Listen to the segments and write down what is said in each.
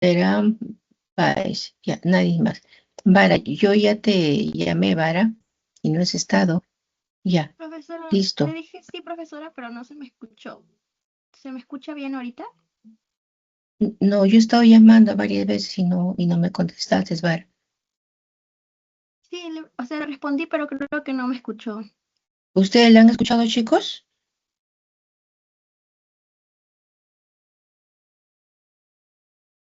Serán Páez, ya, nadie más. Vara, yo ya te llamé, Vara, y no has estado. Ya, Profesora, le listo. dije sí, profesora, pero no se me escuchó. ¿Se me escucha bien ahorita? No, yo he estado llamando varias veces y no me contestaste, Vara. Sí, o sea, le respondí, pero creo que no me escuchó. ¿Ustedes la han escuchado, chicos?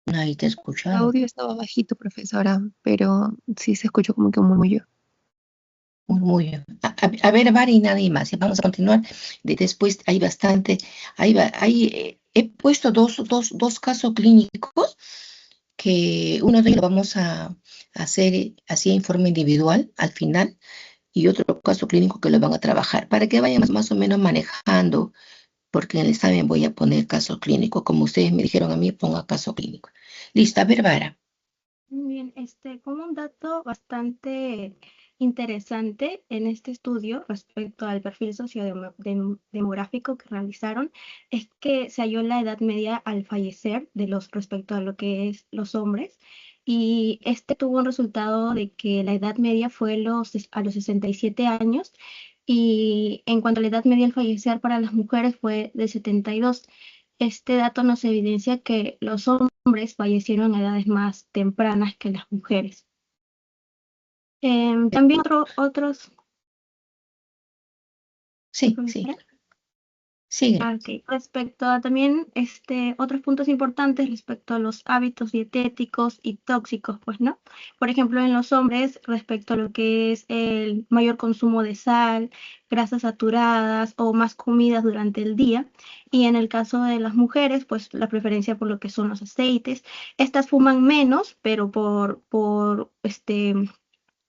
Nadie te ha El escuchado. audio estaba bajito, profesora, pero sí se escuchó como que un murmullo. Murmullo. A ver, Vara y nadie más. Ya vamos a continuar. Después hay bastante. He puesto dos casos clínicos que uno de ellos lo vamos a hacer así en forma individual al final y otro caso clínico que lo van a trabajar para que vayan más o menos manejando, porque en el examen voy a poner caso clínico, como ustedes me dijeron a mí, ponga caso clínico. Listo, a ver, Vara. Muy bien, como un dato bastante interesante en este estudio respecto al perfil sociodemográfico que realizaron, es que se halló la edad media al fallecer de los respecto a lo que es los hombres, y tuvo un resultado de que la edad media fue a los 67 años, y en cuanto a la edad media al fallecer para las mujeres fue de 72. Este dato nos evidencia que los hombres fallecieron a edades más tempranas que las mujeres. También otros, Sí, sí, profesora. sigue. Ok, respecto a también otros puntos importantes respecto a los hábitos dietéticos y tóxicos, pues, ¿no? Por ejemplo, en los hombres, respecto a lo que es el mayor consumo de sal, grasas saturadas o más comidas durante el día. Y en el caso de las mujeres, pues la preferencia por lo que son los aceites. Estas fuman menos, pero por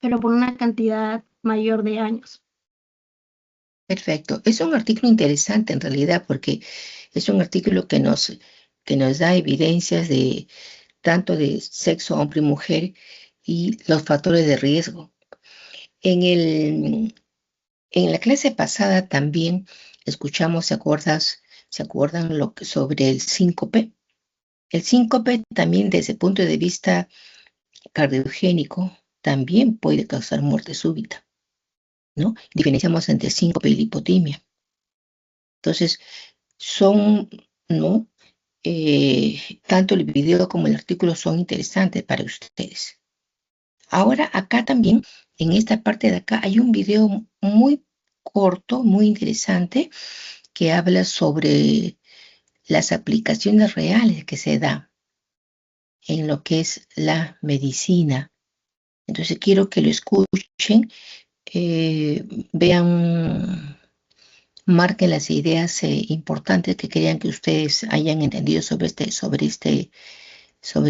una cantidad mayor de años. Perfecto. Es un artículo interesante en realidad porque es un artículo que nos da evidencias de tanto de sexo hombre y mujer y los factores de riesgo. En el, en la clase pasada también escuchamos, ¿se acuerdan sobre el síncope? El síncope también desde el punto de vista cardiogénico también puede causar muerte súbita, ¿no? Diferenciamos entre síncope y lipotimia. Entonces, son, ¿no? Tanto el video como el artículo son interesantes para ustedes. Ahora acá también, en esta parte de acá, hay un video muy corto, muy interesante, que habla sobre las aplicaciones reales que se da en lo que es la medicina. Entonces quiero que lo escuchen, eh, vean, marquen las ideas importantes que querían que ustedes hayan entendido sobre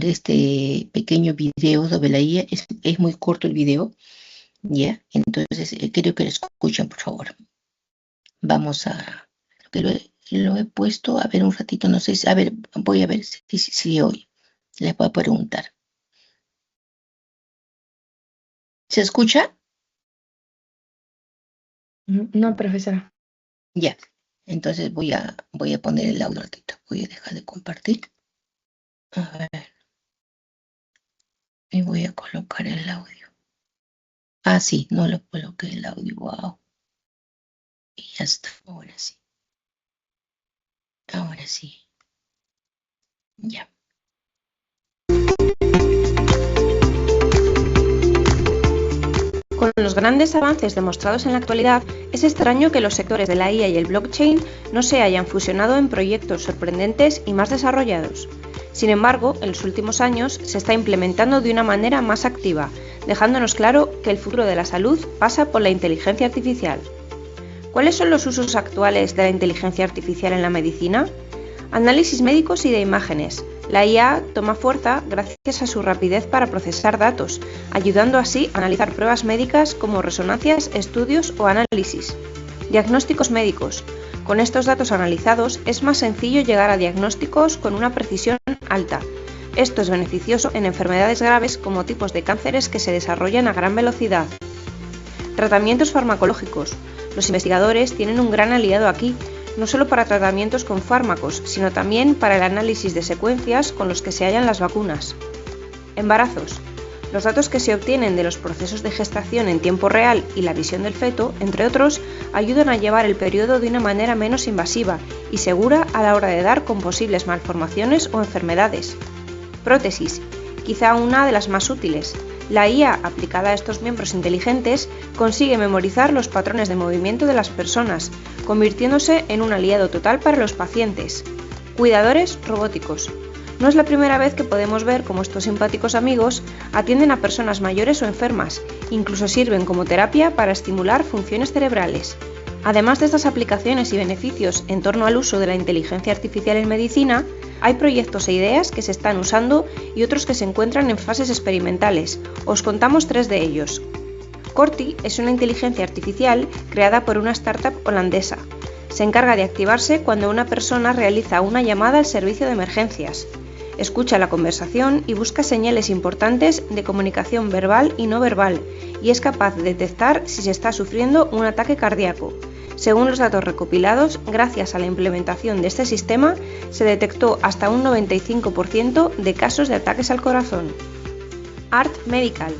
este pequeño video sobre la IA. Es muy corto el video, ¿ya? Entonces, quiero que lo escuchen, por favor. Vamos a... Que lo he puesto, a ver un ratito, no sé si... A ver, voy a ver si hoy les voy a preguntar. ¿Se escucha? No, profesora. Ya. Entonces voy a poner el audio un ratito. Voy a dejar de compartir. A ver, y voy a colocar el audio. Ah, sí, no lo coloqué el audio. Wow. Y ya está. Ahora sí. Ahora sí. Ya. Con los grandes avances demostrados en la actualidad, es extraño que los sectores de la IA y el blockchain no se hayan fusionado en proyectos sorprendentes y más desarrollados. Sin embargo, en los últimos años se está implementando de una manera más activa, dejándonos claro que el futuro de la salud pasa por la inteligencia artificial. ¿Cuáles son los usos actuales de la inteligencia artificial en la medicina? Análisis médicos y de imágenes. La IA toma fuerza gracias a su rapidez para procesar datos, ayudando así a analizar pruebas médicas como resonancias, estudios o análisis. Diagnósticos médicos. Con estos datos analizados es más sencillo llegar a diagnósticos con una precisión alta. Esto es beneficioso en enfermedades graves como tipos de cánceres que se desarrollan a gran velocidad. Tratamientos farmacológicos. Los investigadores tienen un gran aliado aquí, no solo para tratamientos con fármacos, sino también para el análisis de secuencias con los que se hallan las vacunas. Embarazos. Los datos que se obtienen de los procesos de gestación en tiempo real y la visión del feto, entre otros, ayudan a llevar el periodo de una manera menos invasiva y segura a la hora de dar con posibles malformaciones o enfermedades. Prótesis, quizá una de las más útiles. La IA aplicada a estos miembros inteligentes consigue memorizar los patrones de movimiento de las personas, convirtiéndose en un aliado total para los pacientes. Cuidadores robóticos. No es la primera vez que podemos ver cómo estos simpáticos amigos atienden a personas mayores o enfermas, incluso sirven como terapia para estimular funciones cerebrales. Además de estas aplicaciones y beneficios en torno al uso de la inteligencia artificial en medicina, hay proyectos e ideas que se están usando y otros que se encuentran en fases experimentales. Os contamos 3 de ellos. Corti es una inteligencia artificial creada por una startup holandesa. Se encarga de activarse cuando una persona realiza una llamada al servicio de emergencias. Escucha la conversación y busca señales importantes de comunicación verbal y no verbal, y es capaz de detectar si se está sufriendo un ataque cardíaco. Según los datos recopilados, gracias a la implementación de este sistema, se detectó hasta un 95% de casos de ataques al corazón. Art Medical.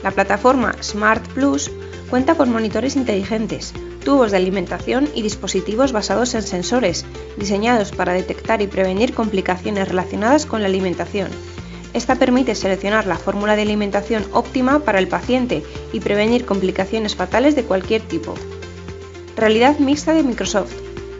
La plataforma Smart Plus cuenta con monitores inteligentes, tubos de alimentación y dispositivos basados en sensores, diseñados para detectar y prevenir complicaciones relacionadas con la alimentación. Esta permite seleccionar la fórmula de alimentación óptima para el paciente y prevenir complicaciones fatales de cualquier tipo. Realidad mixta de Microsoft.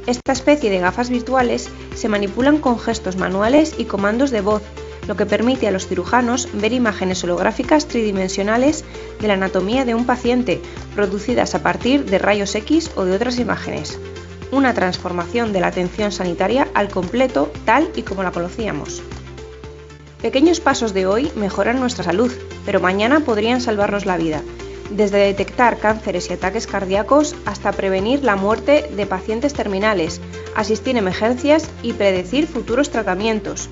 Esta especie de gafas virtuales se manipulan con gestos manuales y comandos de voz, lo que permite a los cirujanos ver imágenes holográficas tridimensionales de la anatomía de un paciente, producidas a partir de rayos X o de otras imágenes. Una transformación de la atención sanitaria al completo tal y como la conocíamos. Pequeños pasos de hoy mejoran nuestra salud, pero mañana podrían salvarnos la vida, desde detectar cánceres y ataques cardíacos hasta prevenir la muerte de pacientes terminales, asistir a emergencias y predecir futuros tratamientos.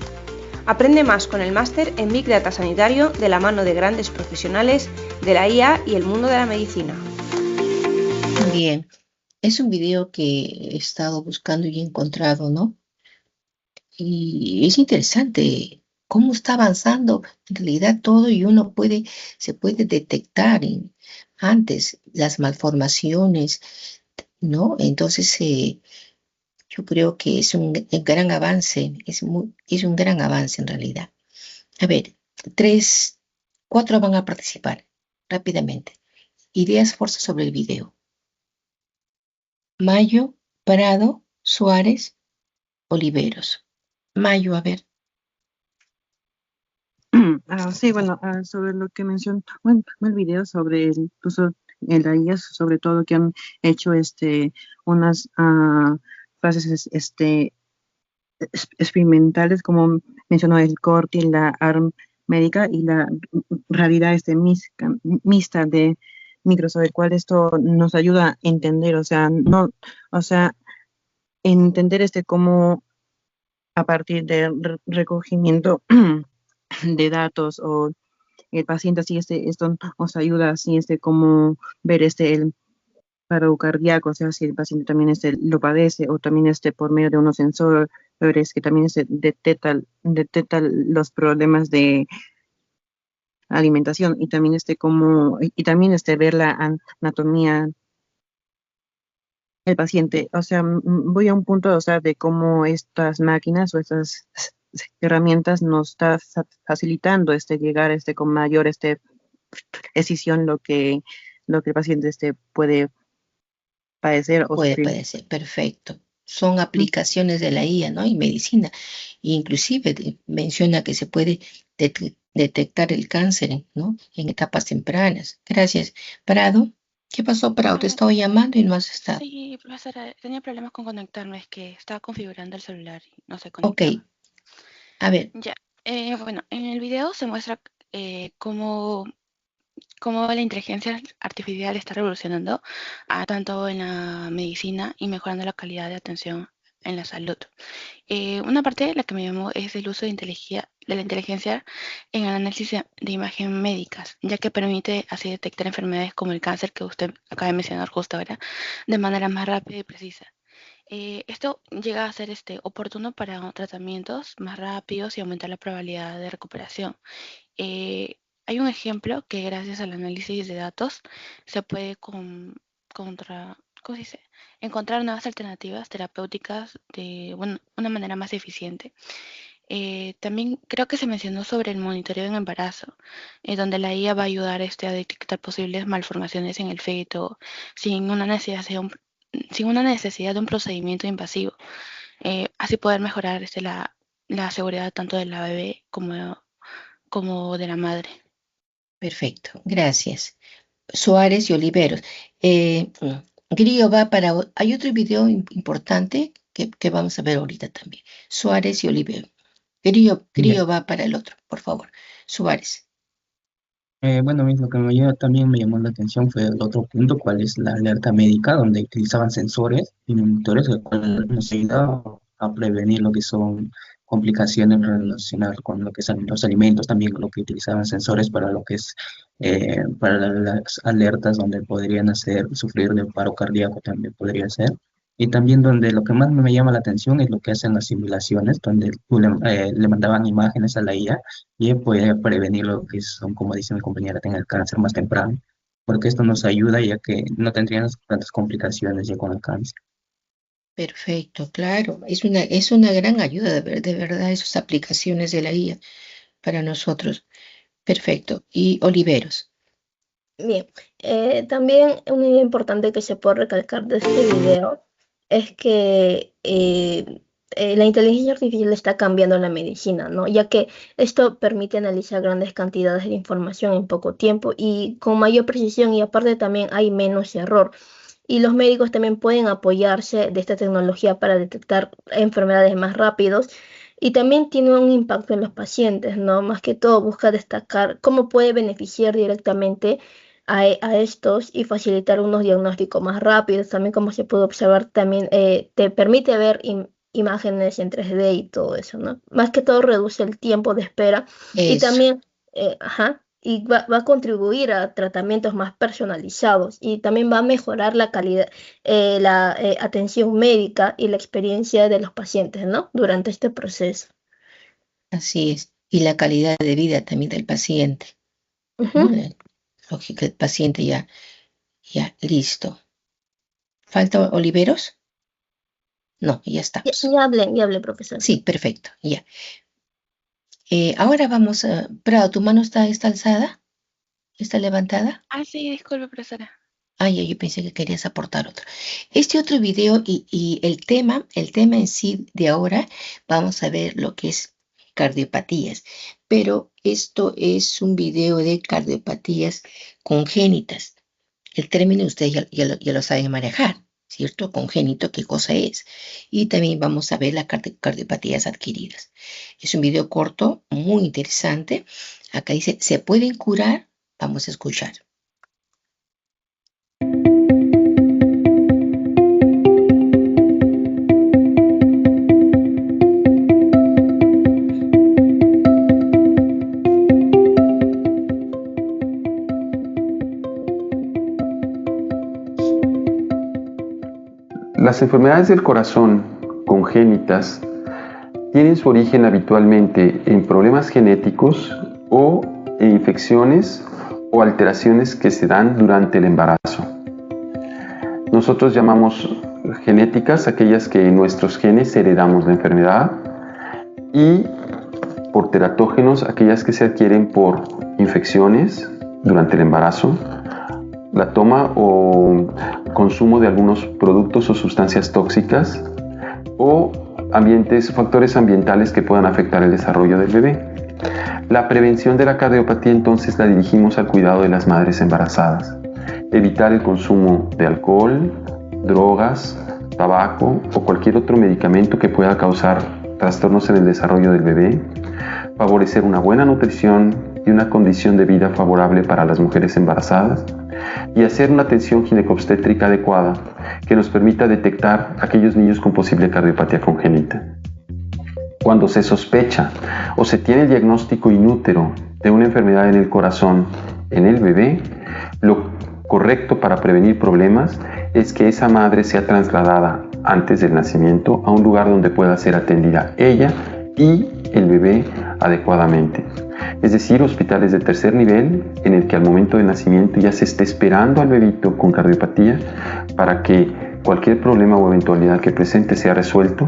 Aprende más con el máster en Big Data Sanitario de la mano de grandes profesionales de la IA y el mundo de la medicina. Bien, es un video que he estado buscando y he encontrado, ¿no? Y es interesante cómo está avanzando en realidad todo y se puede detectar antes las malformaciones, ¿no? Entonces, yo creo que es un gran avance, es un gran avance en realidad. A ver, 4 van a participar rápidamente. Ideas, fuerza sobre el video. Mayo, Prado, Suárez, Oliveros. Mayo, a ver. Sí, bueno, sobre lo que mencionó, bueno, el video sobre el uso en la IA, sobre todo que han hecho unas fases experimentales, como mencionó el Corti, la ARM médica y la realidad mixta de Microsoft, el cual esto nos ayuda a entender, entender cómo a partir del recogimiento de datos o el paciente, así esto nos ayuda así como ver el paro cardíaco, o sea, si el paciente también lo padece, o también por medio de unos sensores que también detecta los problemas de alimentación, y también ver la anatomía del paciente. O sea, voy a un punto, o sea, de cómo estas máquinas o estas herramientas nos está facilitando llegar con mayor precisión lo que el paciente puede padecer o Puede sufrir. padecer, perfecto. Son aplicaciones de la IA, ¿no? Y medicina. Inclusive menciona que se puede detectar el cáncer, ¿no? En etapas tempranas. Gracias. Prado, ¿qué pasó, Prado? Te estaba llamando y no has estado. Sí, profesora, tenía problemas con conectarme, es que estaba configurando el celular y no se Ok. conectaba. A ver, Ya, bueno, en el video se muestra cómo la inteligencia artificial está revolucionando tanto en la medicina y mejorando la calidad de atención en la salud. Una parte, la que me llamó, es el uso de la inteligencia en el análisis de imagen médicas, ya que permite así detectar enfermedades como el cáncer que usted acaba de mencionar justo ahora, de manera más rápida y precisa. Esto llega a ser oportuno para tratamientos más rápidos y aumentar la probabilidad de recuperación. Hay un ejemplo que gracias al análisis de datos se puede ¿cómo se dice? Encontrar nuevas alternativas terapéuticas de una manera más eficiente. También creo que se mencionó sobre el monitoreo en embarazo, donde la IA va a ayudar a detectar posibles malformaciones en el feto sin una necesidad de un procedimiento invasivo. Así poder mejorar la seguridad tanto de la bebé como de la madre. Perfecto, gracias. Suárez y Oliveros. Grillo va para... Hay otro video importante que vamos a ver ahorita también. Suárez y Oliveros. Grillo va para el otro, por favor. Suárez. Bueno, lo que también me llamó la atención fue el otro punto, cuál es la alerta médica, donde utilizaban sensores y monitores, el cual nos ayuda a prevenir lo que son complicaciones relacionadas con lo que son los alimentos, también lo que utilizaban sensores para lo que es para las alertas donde podrían sufrir de paro cardíaco también podría ser. Y también donde lo que más me llama la atención es lo que hacen las simulaciones, donde le mandaban imágenes a la IA y puede prevenir lo que son, como dice mi compañera, tener cáncer más temprano, porque esto nos ayuda ya que no tendrían tantas complicaciones ya con el cáncer. Perfecto, claro. Es una gran ayuda, de verdad, esas aplicaciones de la IA para nosotros. Perfecto. Y Oliveros. Bien, también una idea importante que se puede recalcar de este video es que la inteligencia artificial está cambiando la medicina, ¿no? Ya que esto permite analizar grandes cantidades de información en poco tiempo y con mayor precisión, y aparte también hay menos error. Y los médicos también pueden apoyarse de esta tecnología para detectar enfermedades más rápidos. Y también tiene un impacto en los pacientes, ¿no? Más que todo busca destacar cómo puede beneficiar directamente a estos y facilitar unos diagnósticos más rápidos. También, como se puede observar, también te permite ver imágenes en 3D y todo eso, ¿no? Más que todo reduce el tiempo de espera y Eso. también, y va a contribuir a tratamientos más personalizados y también va a mejorar la calidad, la atención médica y la experiencia de los pacientes, ¿no? Durante este proceso. Así es. Y la calidad de vida también del paciente. Ujú. Lógico, el paciente ya listo. ¿Falta Oliveros? No, ya estamos. Ya hablé, profesor. Sí, perfecto, ya. Ahora vamos a... Prado, ¿tu mano está alzada? ¿Está levantada? Sí, disculpe, profesora. Ya, yo pensé que querías aportar otro. Este otro video y el tema en sí de ahora, vamos a ver lo que es cardiopatías. Pero esto es un video de cardiopatías congénitas. El término ustedes ya lo saben manejar, ¿cierto? Congénito, ¿qué cosa es? Y también vamos a ver las cardiopatías adquiridas. Es un video corto, muy interesante. Acá dice, ¿se pueden curar? Vamos a escuchar. Las enfermedades del corazón congénitas tienen su origen habitualmente en problemas genéticos o en infecciones o alteraciones que se dan durante el embarazo. Nosotros llamamos genéticas aquellas que en nuestros genes heredamos la enfermedad, y por teratógenos aquellas que se adquieren por infecciones durante el embarazo, la toma o consumo de algunos productos o sustancias tóxicas, o factores ambientales que puedan afectar el desarrollo del bebé. La prevención de la cardiopatía entonces la dirigimos al cuidado de las madres embarazadas. Evitar el consumo de alcohol, drogas, tabaco o cualquier otro medicamento que pueda causar trastornos en el desarrollo del bebé. Favorecer una buena nutrición y una condición de vida favorable para las mujeres embarazadas, y hacer una atención ginecobstétrica adecuada que nos permita detectar aquellos niños con posible cardiopatía congénita. Cuando se sospecha o se tiene el diagnóstico in útero de una enfermedad en el corazón en el bebé, lo correcto para prevenir problemas es que esa madre sea trasladada antes del nacimiento a un lugar donde pueda ser atendida ella y el bebé adecuadamente. Es decir, hospitales de tercer nivel en el que al momento del nacimiento ya se esté esperando al bebito con cardiopatía para que cualquier problema o eventualidad que presente sea resuelto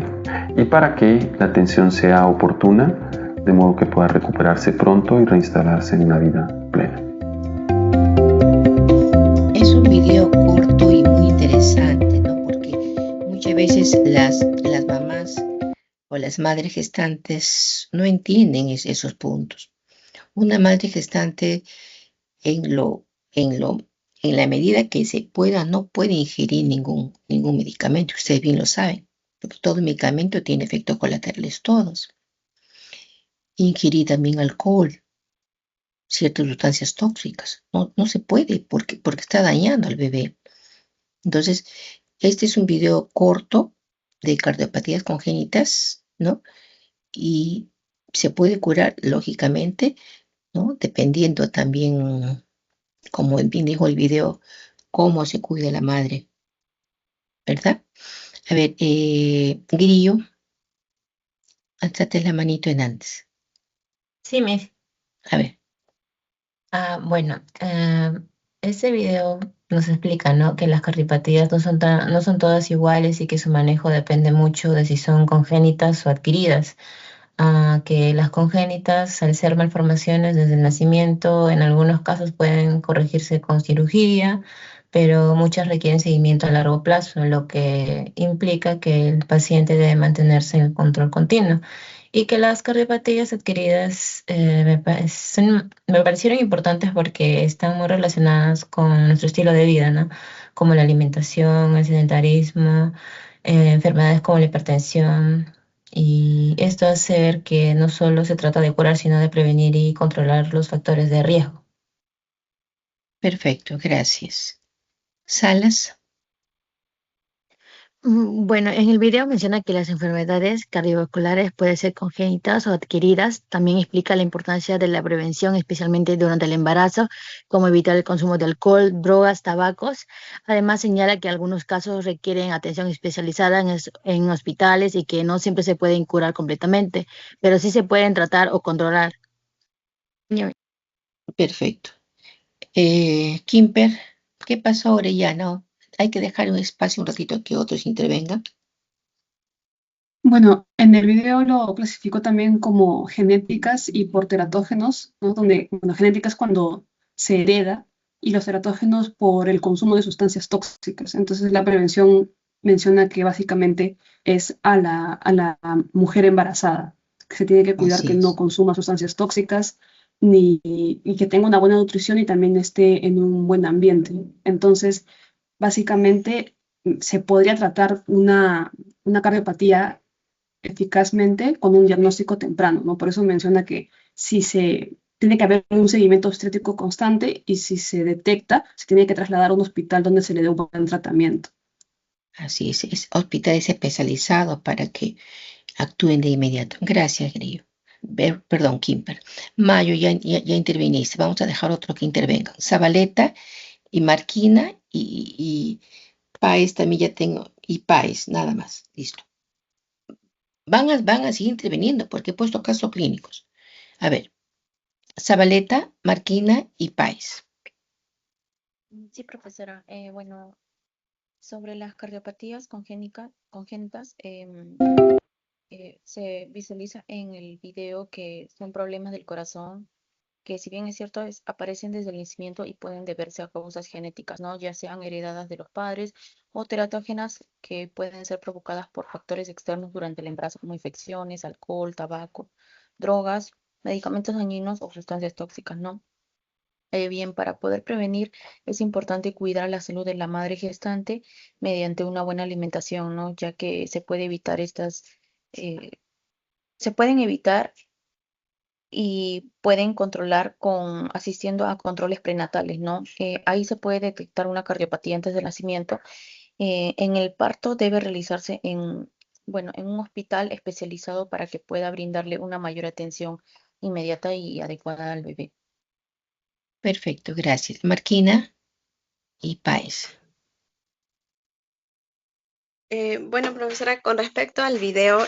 y para que la atención sea oportuna, de modo que pueda recuperarse pronto y reinstalarse en una vida plena. Es un video corto y muy interesante, ¿no? Porque muchas veces las mamás o las madres gestantes no entienden esos puntos. Una madre gestante en la medida que se pueda, no puede ingerir ningún medicamento. Ustedes bien lo saben, porque todo medicamento tiene efectos colaterales todos. Ingerir también alcohol, ciertas sustancias tóxicas. No se puede porque está dañando al bebé. Entonces, este es un video corto de cardiopatías congénitas, ¿no? Y se puede curar, lógicamente, ¿no? Dependiendo también, como bien dijo el video, cómo se cuida la madre, ¿verdad? A ver, Grillo, alzate la manito en antes. Sí, Miss. A ver, Bueno, este video nos explica, ¿no? Que las cardiopatía no son todas iguales y que su manejo depende mucho de si son congénitas o adquiridas. Que las congénitas, al ser malformaciones desde el nacimiento, en algunos casos pueden corregirse con cirugía, pero muchas requieren seguimiento a largo plazo, lo que implica que el paciente debe mantenerse en control continuo. Y que las cardiopatías adquiridas me parecieron importantes porque están muy relacionadas con nuestro estilo de vida, ¿no? Como la alimentación, el sedentarismo, enfermedades como la hipertensión. Y esto hace ver que no solo se trata de curar, sino de prevenir y controlar los factores de riesgo. perfecto, gracias. Salas, Bueno, en el video menciona que las enfermedades cardiovasculares pueden ser congénitas o adquiridas. También explica la importancia de la prevención, especialmente durante el embarazo, como evitar el consumo de alcohol, drogas, tabacos. Además, señala que algunos casos requieren atención especializada en hospitales y que no siempre se pueden curar completamente, pero sí se pueden tratar o controlar. perfecto. Kimper, ¿qué pasó, Orellana? Hay que dejar un espacio un ratito que otros intervengan. Bueno, en el video lo clasifico también como genéticas y por teratógenos, ¿no? Donde, bueno, genéticas cuando se hereda y los teratógenos por el consumo de sustancias tóxicas. Entonces la prevención menciona que básicamente es a la mujer embarazada, que se tiene que cuidar Así que no es. consuma sustancias tóxicas y que tenga una buena nutrición y también esté en un buen ambiente. Entonces, básicamente se podría tratar una cardiopatía eficazmente con un diagnóstico temprano, ¿no? Por eso menciona que si se tiene que haber un seguimiento obstétrico constante y si se detecta, se tiene que trasladar a un hospital donde se le dé un buen tratamiento. Así es hospitales especializados para que actúen de inmediato. Gracias, Grillo. Perdón, Kimper. Mayo, ya interviniste. Vamos a dejar otro que intervengan. Zabaleta y Marquina y Páez también ya tengo. Y Páez, nada más. Listo. Van a seguir interviniendo porque he puesto casos clínicos. A ver, Zabaleta, Marquina y Páez. Sí, profesora. Bueno, sobre las cardiopatías congénitas, se visualiza en el video que son problemas del corazón, que si bien es cierto, aparecen desde el nacimiento y pueden deberse a causas genéticas, ¿no? Ya sean heredadas de los padres o teratógenas que pueden ser provocadas por factores externos durante el embarazo, como infecciones, alcohol, tabaco, drogas, medicamentos dañinos o sustancias tóxicas, ¿no? Bien, para poder prevenir es importante cuidar la salud de la madre gestante mediante una buena alimentación, ¿no? Ya que se puede evitar eh, se pueden evitar y pueden controlar asistiendo a controles prenatales, ¿no? Ahí se puede detectar una cardiopatía antes del nacimiento. En el parto debe realizarse en un hospital especializado para que pueda brindarle una mayor atención inmediata y adecuada al bebé. Perfecto, gracias. Marquina y Páez. Bueno, profesora, con respecto al video,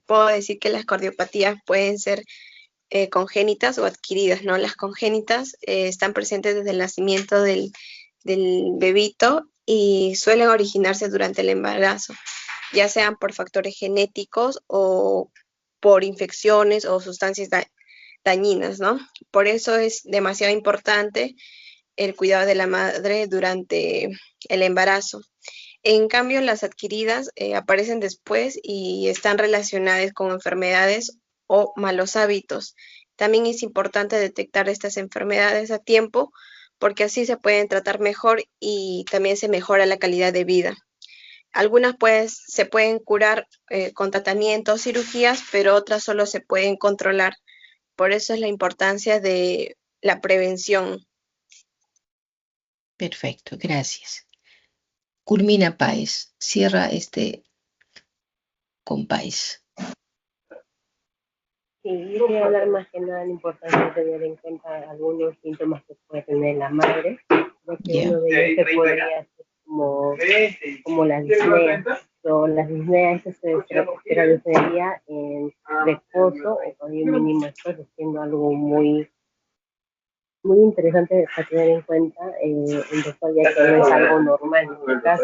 puedo decir que las cardiopatías pueden ser congénitas o adquiridas, ¿no? Las congénitas están presentes desde el nacimiento del bebito y suelen originarse durante el embarazo, ya sean por factores genéticos o por infecciones o sustancias dañinas, ¿no? Por eso es demasiado importante el cuidado de la madre durante el embarazo. En cambio, las adquiridas aparecen después y están relacionadas con enfermedades o malos hábitos. También es importante detectar estas enfermedades a tiempo porque así se pueden tratar mejor y también se mejora la calidad de vida. Algunas pues se pueden curar con tratamientos, cirugías, pero otras solo se pueden controlar. Por eso es la importancia de la prevención. Perfecto, gracias. Culmina Páez. Cierra con Páez. Sí, yo voy a hablar más que nada de la importancia de tener en cuenta algunos síntomas que puede tener la madre, ya que uno de ellos se podría ser como las disneas. Las disneas se reduciría en reposo o con un mínimo esfuerzo, siendo algo muy interesante para tener en cuenta en doctor, ya que no es algo normal en este caso,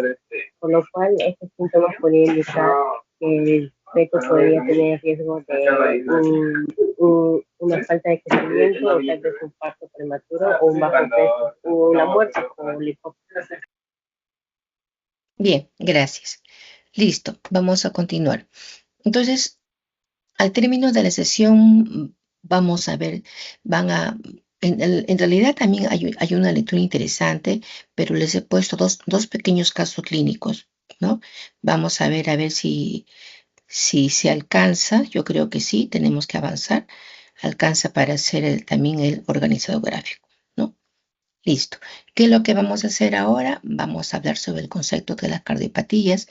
por lo cual estos síntomas podrían indicar que el feto podría tener riesgo de una falta de crecimiento o tal vez un parto prematuro o un bajo peso o una muerte por lipólisis. Bien, gracias. Listo, vamos a continuar. Entonces, al término de la sesión, vamos a ver, en realidad también hay una lectura interesante, pero les he puesto dos pequeños casos clínicos, ¿no? Vamos a ver si se alcanza. Yo creo que sí, tenemos que avanzar. Alcanza para hacer también el organizado gráfico, ¿no? Listo. ¿Qué es lo que vamos a hacer ahora? Vamos a hablar sobre el concepto de las cardiopatías,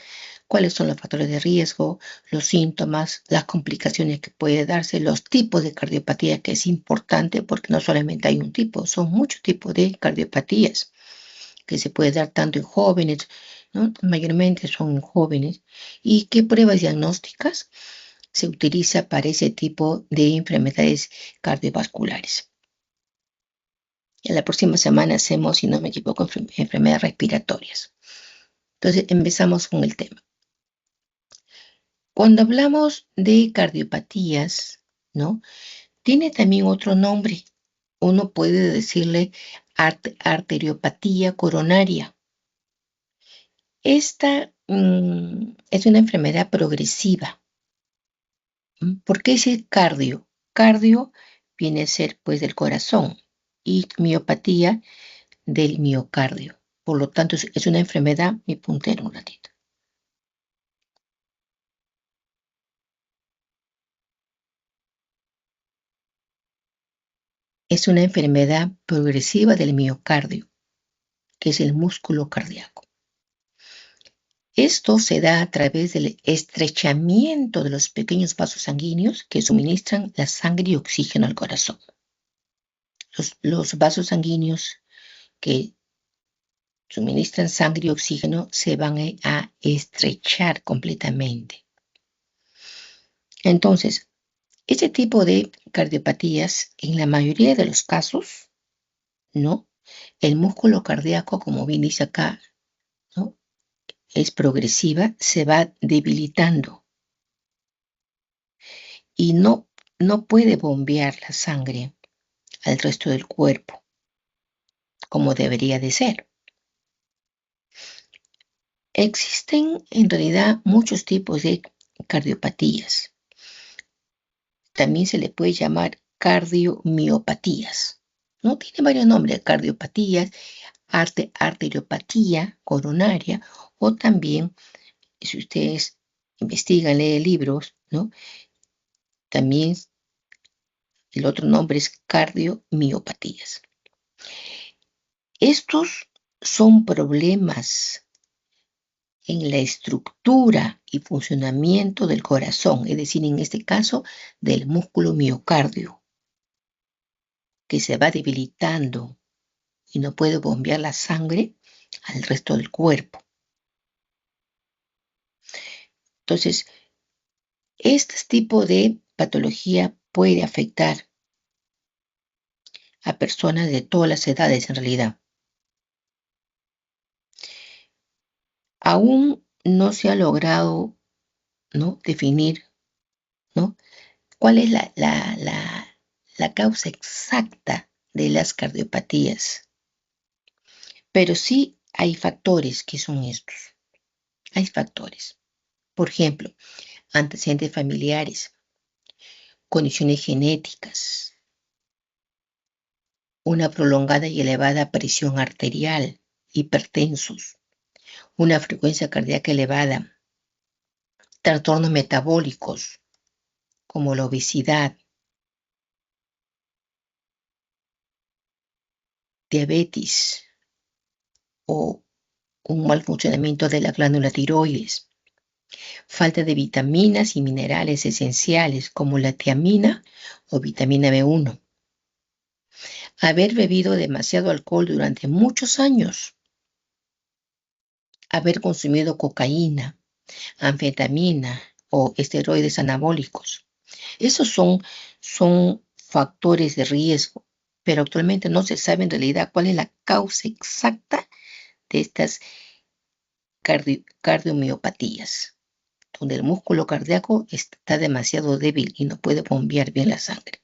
cuáles son los factores de riesgo, los síntomas, las complicaciones que puede darse, los tipos de cardiopatía, que es importante porque no solamente hay un tipo, son muchos tipos de cardiopatías que se puede dar tanto en jóvenes, ¿no? Mayormente son en jóvenes. ¿Y qué pruebas diagnósticas se utiliza para ese tipo de enfermedades cardiovasculares? En la próxima semana hacemos, si no me equivoco, enfermedades respiratorias. Entonces, empezamos con el tema. Cuando hablamos de cardiopatías, ¿no? Tiene también otro nombre. Uno puede decirle arteriopatía coronaria. Esta es una enfermedad progresiva. ¿Por qué ese cardio? Cardio viene a ser pues del corazón y miopatía del miocardio. Por lo tanto, es una enfermedad, mi puntero un ratito. Es una enfermedad progresiva del miocardio, que es el músculo cardíaco. Esto se da a través del estrechamiento de los pequeños vasos sanguíneos que suministran la sangre y oxígeno al corazón. Los vasos sanguíneos que suministran sangre y oxígeno se van a estrechar completamente. Entonces, este tipo de cardiopatías, en la mayoría de los casos, ¿no? El músculo cardíaco, como bien dice acá, ¿no? Es progresiva, se va debilitando y no puede bombear la sangre al resto del cuerpo como debería de ser. Existen en realidad muchos tipos de cardiopatías. También se le puede llamar cardiomiopatías, ¿no? Tiene varios nombres: cardiopatías, arteriopatía coronaria, o también, si ustedes investigan, leen libros, ¿no? También el otro nombre es cardiomiopatías. Estos son problemas en la estructura y funcionamiento del corazón, es decir, en este caso, del músculo miocardio, que se va debilitando y no puede bombear la sangre al resto del cuerpo. Entonces, este tipo de patología puede afectar a personas de todas las edades en realidad. Aún no se ha logrado, ¿no?, definir, ¿no?, cuál es la causa exacta de las cardiopatías. Pero sí hay factores que son estos. Hay factores. Por ejemplo, antecedentes familiares, condiciones genéticas, una prolongada y elevada presión arterial, hipertensos, una frecuencia cardíaca elevada, trastornos metabólicos como la obesidad, diabetes o un mal funcionamiento de la glándula tiroides, falta de vitaminas y minerales esenciales como la tiamina o vitamina B1, haber bebido demasiado alcohol durante muchos años, haber consumido cocaína, anfetamina o esteroides anabólicos. Esos son factores de riesgo, pero actualmente no se sabe en realidad cuál es la causa exacta de estas cardiomiopatías, donde el músculo cardíaco está demasiado débil y no puede bombear bien la sangre.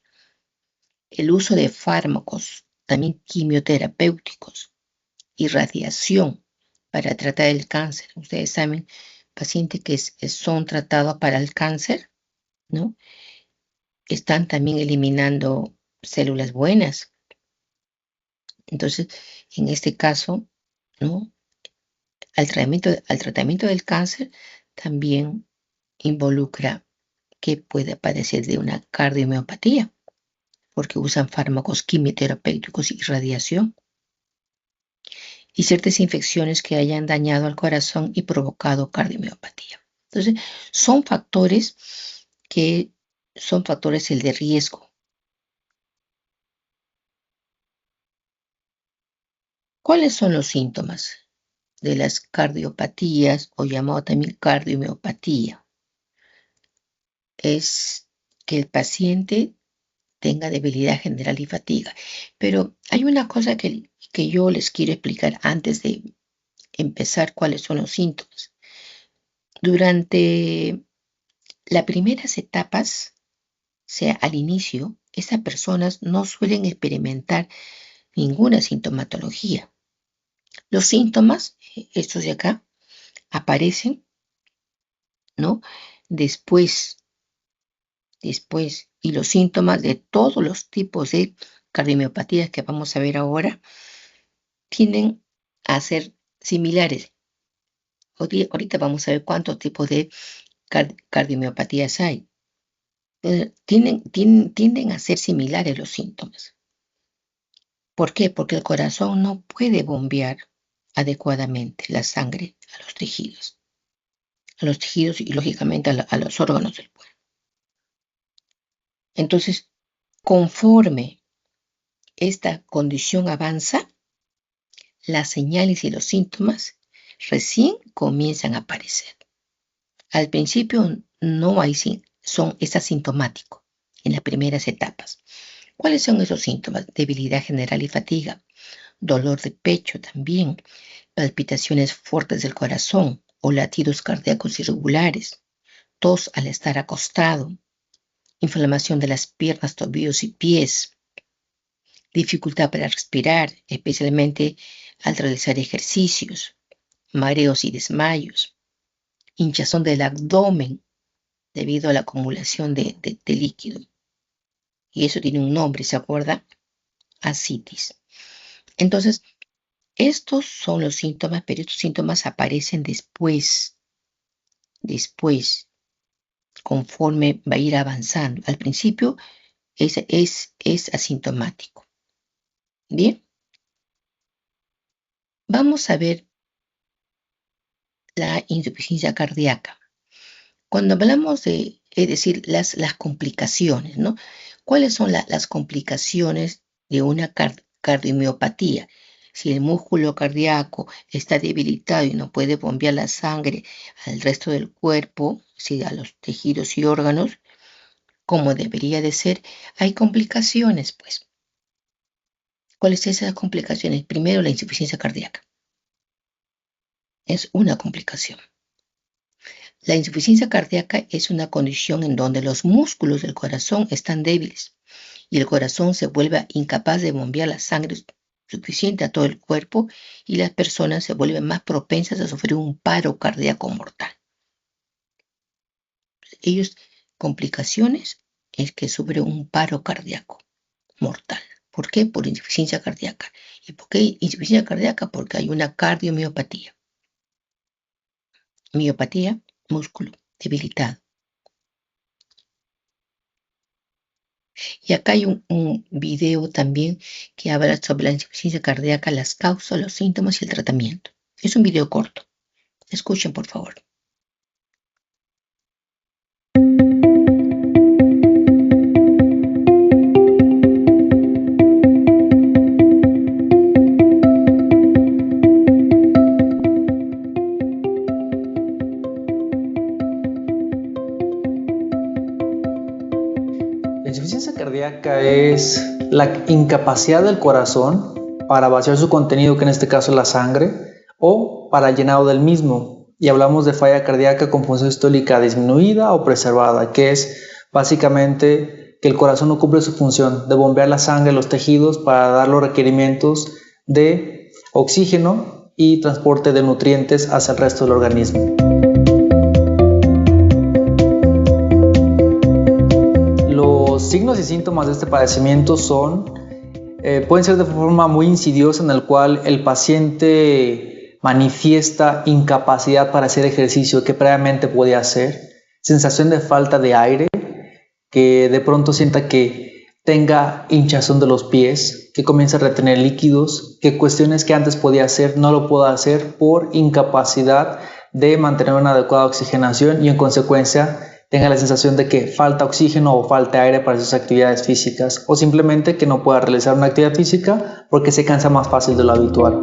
El uso de fármacos, también quimioterapéuticos y radiación para tratar el cáncer. Ustedes saben, pacientes que son tratados para el cáncer, ¿no?, están también eliminando células buenas. Entonces, en este caso, ¿no?, al tratamiento del cáncer también involucra que puede padecer de una cardiomiopatía, porque usan fármacos quimioterapéuticos y radiación, y ciertas infecciones que hayan dañado al corazón y provocado cardiomiopatía. Entonces, son factores el de riesgo. ¿Cuáles son los síntomas de las cardiopatías o llamado también cardiomiopatía? Es que el paciente tenga debilidad general y fatiga. Pero hay una cosa que yo les quiero explicar antes de empezar cuáles son los síntomas. Durante las primeras etapas, o sea, al inicio, esas personas no suelen experimentar ninguna sintomatología. Los síntomas, estos de acá, aparecen, ¿no?, después, y los síntomas de todos los tipos de cardiomiopatías que vamos a ver ahora tienden a ser similares. Ahorita vamos a ver cuántos tipos de cardiomiopatías hay. Tienden a ser similares los síntomas. ¿Por qué? Porque el corazón no puede bombear adecuadamente la sangre a los tejidos y lógicamente a los órganos del cuerpo. Entonces, conforme esta condición avanza, las señales y los síntomas recién comienzan a aparecer. Al principio no hay, es asintomático en las primeras etapas. ¿Cuáles son esos síntomas? Debilidad general y fatiga, dolor de pecho también, palpitaciones fuertes del corazón o latidos cardíacos irregulares, tos al estar acostado, inflamación de las piernas, tobillos y pies, dificultad para respirar, especialmente al realizar ejercicios, mareos y desmayos, hinchazón del abdomen debido a la acumulación de líquido. Y eso tiene un nombre, ¿se acuerda? Ascitis. Entonces, estos son los síntomas, pero estos síntomas aparecen después, conforme va a ir avanzando. Al principio es asintomático. Bien. Vamos a ver la insuficiencia cardíaca. Cuando hablamos de, es decir, las complicaciones, ¿no? ¿Cuáles son las complicaciones de una cardiomiopatía? Si el músculo cardíaco está debilitado y no puede bombear la sangre al resto del cuerpo, sí, a los tejidos y órganos, como debería de ser, hay complicaciones, pues. ¿Cuáles son esas complicaciones? Primero, la insuficiencia cardíaca. Es una complicación. La insuficiencia cardíaca es una condición en donde los músculos del corazón están débiles y el corazón se vuelve incapaz de bombear la sangre suficiente a todo el cuerpo y las personas se vuelven más propensas a sufrir un paro cardíaco mortal. Ellos, complicaciones, es que sufren un paro cardíaco mortal. ¿Por qué? Por insuficiencia cardíaca. ¿Y por qué insuficiencia cardíaca? Porque hay una cardiomiopatía. Miopatía, músculo debilitado. Y acá hay un video también que habla sobre la insuficiencia cardíaca, las causas, los síntomas y el tratamiento. Es un video corto. Escuchen, por favor. La insuficiencia cardíaca es la incapacidad del corazón para vaciar su contenido, que en este caso es la sangre, o para el llenado del mismo. Y hablamos de falla cardíaca con función sistólica disminuida o preservada, que es básicamente que el corazón no cumple su función de bombear la sangre a los tejidos para dar los requerimientos de oxígeno y transporte de nutrientes hacia el resto del organismo. Los signos y síntomas de este padecimiento pueden ser de forma muy insidiosa, en el cual el paciente manifiesta incapacidad para hacer ejercicio que previamente podía hacer, sensación de falta de aire, que de pronto sienta que tenga hinchazón de los pies, que comience a retener líquidos, que cuestiones que antes podía hacer no lo pueda hacer por incapacidad de mantener una adecuada oxigenación y en consecuencia tenga la sensación de que falta oxígeno o falta aire para sus actividades físicas, o simplemente que no pueda realizar una actividad física porque se cansa más fácil de lo habitual.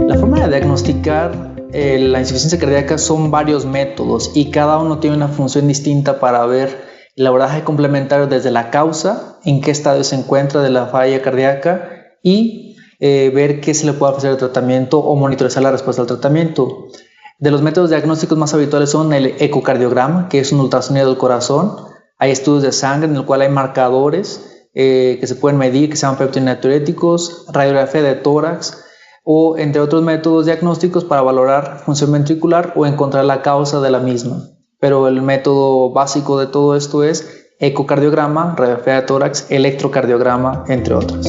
La forma de diagnosticar la insuficiencia cardíaca son varios métodos y cada uno tiene una función distinta para ver el abordaje complementario desde la causa, en qué estadio se encuentra de la falla cardíaca y ver qué se le puede ofrecer de tratamiento o monitorizar la respuesta al tratamiento. De los métodos diagnósticos más habituales son el ecocardiograma, que es un ultrasonido del corazón. Hay estudios de sangre en el cual hay marcadores que se pueden medir, que se llaman peptidonatiuréticos, radiografía de tórax, o entre otros métodos diagnósticos para valorar función ventricular o encontrar la causa de la misma. Pero el método básico de todo esto es ecocardiograma, radiografía de tórax, electrocardiograma, entre otros.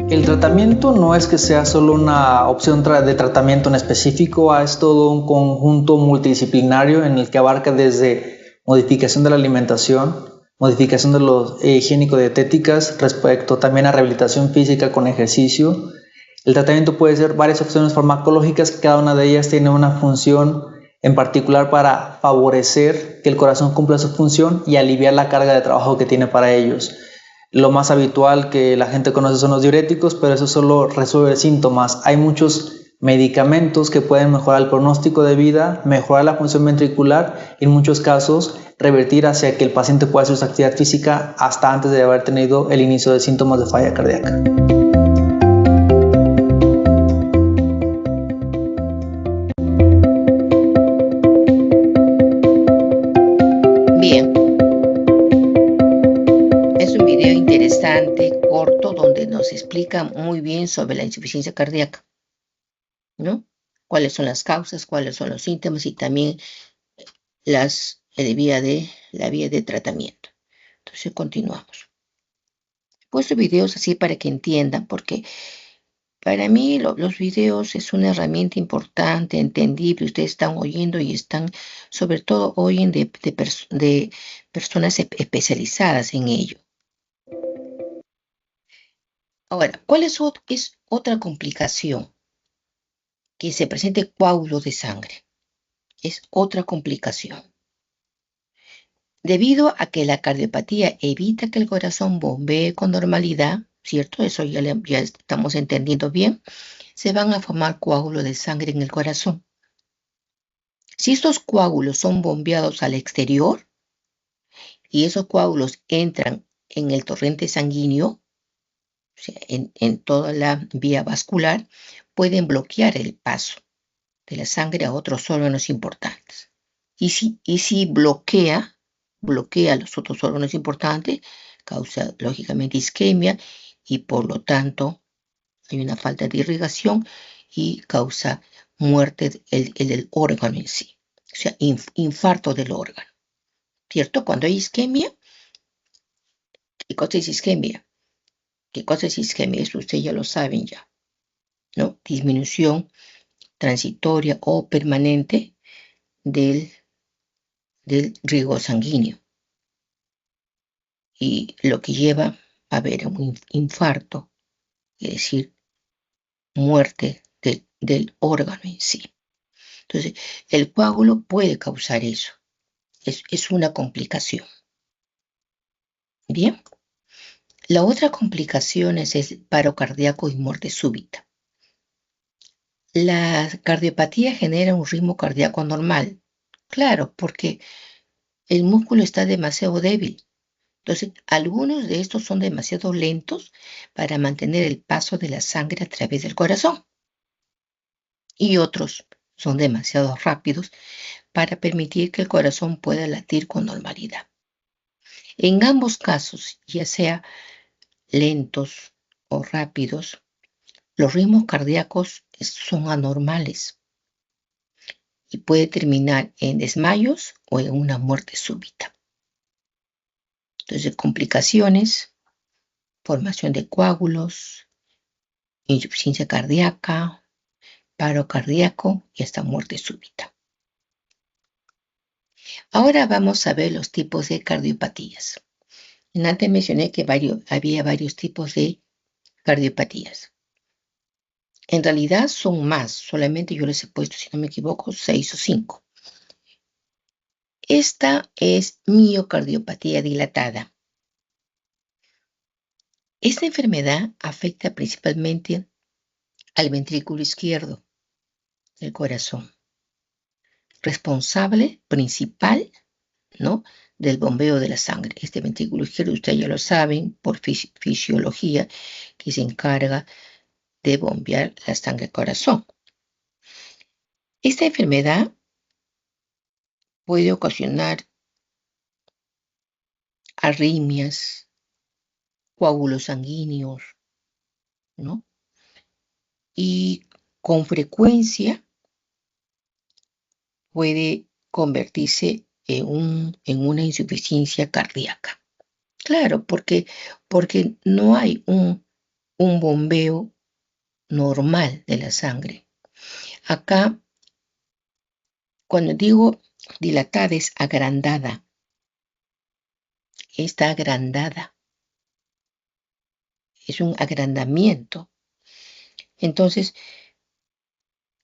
El tratamiento no es que sea solo una opción de tratamiento en específico, es todo un conjunto multidisciplinario en el que abarca desde modificación de la alimentación, modificación de los higiénico-dietéticas respecto también a rehabilitación física con ejercicio. El tratamiento puede ser varias opciones farmacológicas, cada una de ellas tiene una función en particular para favorecer que el corazón cumpla su función y aliviar la carga de trabajo que tiene para ellos. Lo más habitual que la gente conoce son los diuréticos, pero eso solo resuelve síntomas. Hay muchos medicamentos que pueden mejorar el pronóstico de vida, mejorar la función ventricular y en muchos casos revertir hacia que el paciente pueda hacer su actividad física hasta antes de haber tenido el inicio de síntomas de falla cardíaca. Bien, es un video interesante, corto, donde nos explica muy bien sobre la insuficiencia cardíaca, ¿no? Cuáles son las causas, cuáles son los síntomas y también la vía de tratamiento. Entonces continuamos. He puesto videos así para que entiendan, porque para mí los videos es una herramienta importante, entendible. Ustedes están oyendo y están, sobre todo, oyen de personas especializadas en ello. Ahora, ¿cuál es otra complicación? Que se presente coágulos de sangre. Es otra complicación. Debido a que la cardiopatía evita que el corazón bombee con normalidad, ¿cierto? Eso ya estamos entendiendo bien. Se van a formar coágulos de sangre en el corazón. Si estos coágulos son bombeados al exterior y esos coágulos entran en el torrente sanguíneo, o sea, en toda la vía vascular, pueden bloquear el paso de la sangre a otros órganos importantes. Y si bloquea los otros órganos importantes, causa lógicamente isquemia y por lo tanto hay una falta de irrigación y causa muerte del órgano en sí. O sea, infarto del órgano. ¿Cierto? Cuando hay isquemia, ¿qué cosa es isquemia? ¿Qué cosa es isquemia? Eso ustedes ya lo saben ya, ¿no? Disminución transitoria o permanente del riego sanguíneo. Y lo que lleva a haber un infarto, es decir, muerte del órgano en sí. Entonces, el coágulo puede causar eso. Es una complicación. Bien. La otra complicación es el paro cardíaco y muerte súbita. La cardiopatía genera un ritmo cardíaco anormal. Claro, porque el músculo está demasiado débil. Entonces, algunos de estos son demasiado lentos para mantener el paso de la sangre a través del corazón. Y otros son demasiado rápidos para permitir que el corazón pueda latir con normalidad. En ambos casos, ya sea lentos o rápidos, los ritmos cardíacos son anormales y puede terminar en desmayos o en una muerte súbita. Entonces, complicaciones, formación de coágulos, insuficiencia cardíaca, paro cardíaco y hasta muerte súbita. Ahora vamos a ver los tipos de cardiopatías. Antes mencioné que había varios tipos de cardiopatías. En realidad son más, solamente yo les he puesto, si no me equivoco, 6 o 5. Esta es miocardiopatía dilatada. Esta enfermedad afecta principalmente al ventrículo izquierdo del corazón, responsable principal, ¿no?, del bombeo de la sangre. Este ventrículo izquierdo, ustedes ya lo saben, por fisiología, que se encarga de bombear la sangre al corazón. Esta enfermedad puede ocasionar arritmias, coágulos sanguíneos, ¿no? Y con frecuencia puede convertirse en una insuficiencia cardíaca. Claro, porque no hay un bombeo normal de la sangre. Acá, cuando digo dilatada, es agrandada. Está agrandada. Es un agrandamiento. Entonces,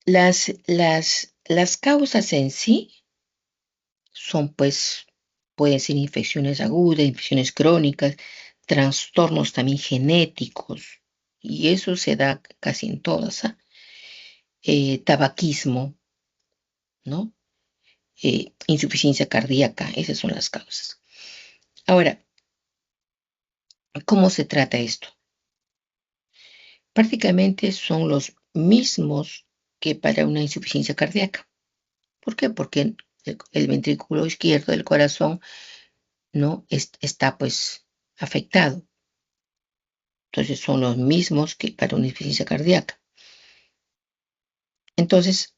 las causas en sí son, pues, pueden ser infecciones agudas, infecciones crónicas, trastornos también genéticos, y eso se da casi en todas, tabaquismo, ¿no? Insuficiencia cardíaca, esas son las causas. Ahora, ¿cómo se trata esto? Prácticamente son los mismos que para una insuficiencia cardíaca. ¿Por qué? Porque el ventrículo izquierdo del corazón no está pues afectado. Entonces son los mismos que para una insuficiencia cardíaca. Entonces,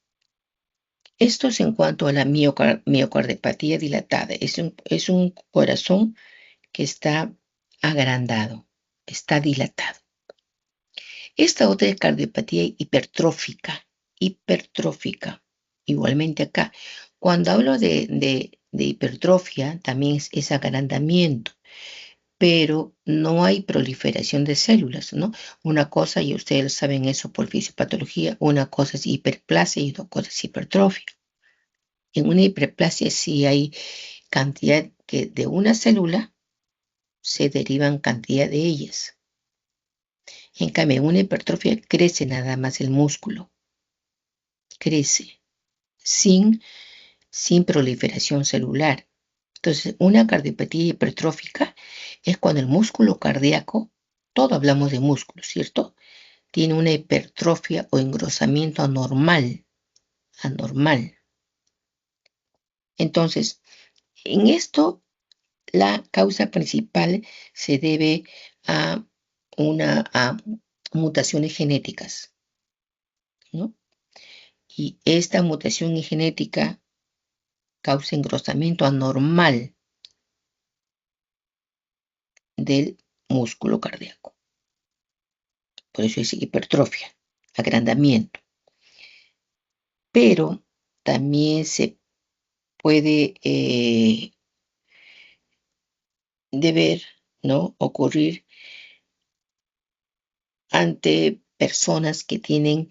esto es en cuanto a la miocardiopatía dilatada. Es un corazón que está agrandado, está dilatado. Esta otra es cardiopatía hipertrófica. Igualmente acá. Cuando hablo de hipertrofia, también es agrandamiento, pero no hay proliferación de células, ¿no? Una cosa, y ustedes saben eso por fisiopatología, una cosa es hiperplasia y otra cosa es hipertrofia. En una hiperplasia sí hay cantidad que de una célula se derivan cantidad de ellas. En cambio, en una hipertrofia crece nada más el músculo. Crece sin proliferación celular. Entonces, una cardiopatía hipertrófica es cuando el músculo cardíaco, todo hablamos de músculo, ¿cierto? Tiene una hipertrofia o engrosamiento anormal. Entonces, en esto, la causa principal se debe a mutaciones genéticas, ¿no? Y esta mutación genética causa engrosamiento anormal del músculo cardíaco. Por eso es hipertrofia, agrandamiento. Pero también se puede deber, ¿no?, ocurrir ante personas que tienen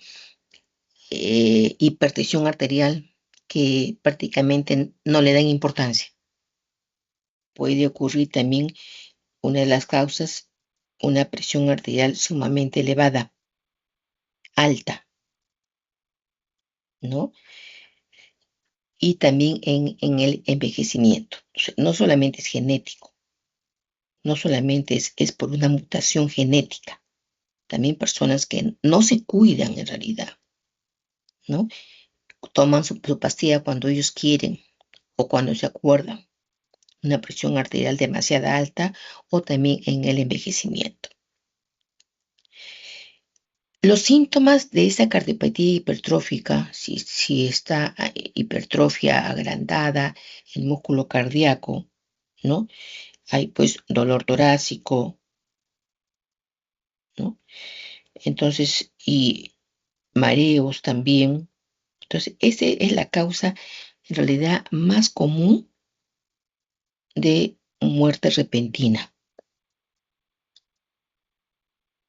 hipertensión arterial que prácticamente no le dan importancia. Puede ocurrir también una de las causas, una presión arterial sumamente elevada, alta, ¿no? Y también en el envejecimiento. O sea, no solamente es genético, no solamente es por una mutación genética, también personas que no se cuidan en realidad, ¿no? Toman su pastilla cuando ellos quieren o cuando se acuerdan. Una presión arterial demasiado alta o también en el envejecimiento. Los síntomas de esa cardiopatía hipertrófica, si está hipertrofia agrandada, el músculo cardíaco, ¿no? Hay pues dolor torácico, ¿no? Entonces, y mareos también. Entonces, esa es la causa en realidad más común de muerte repentina,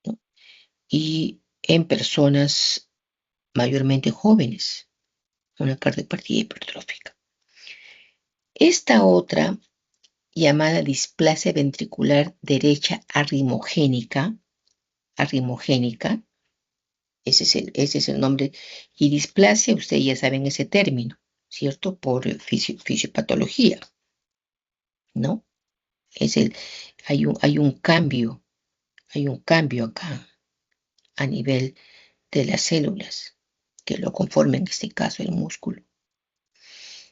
¿no? Y en personas mayormente jóvenes, una cardiopatía hipertrófica. Esta otra, llamada displasia ventricular derecha arritmogénica, ese es el nombre, y displasia, ustedes ya saben ese término, ¿cierto? Por fisiopatología, ¿no? Hay un cambio acá a nivel de las células que lo conforman, en este caso el músculo.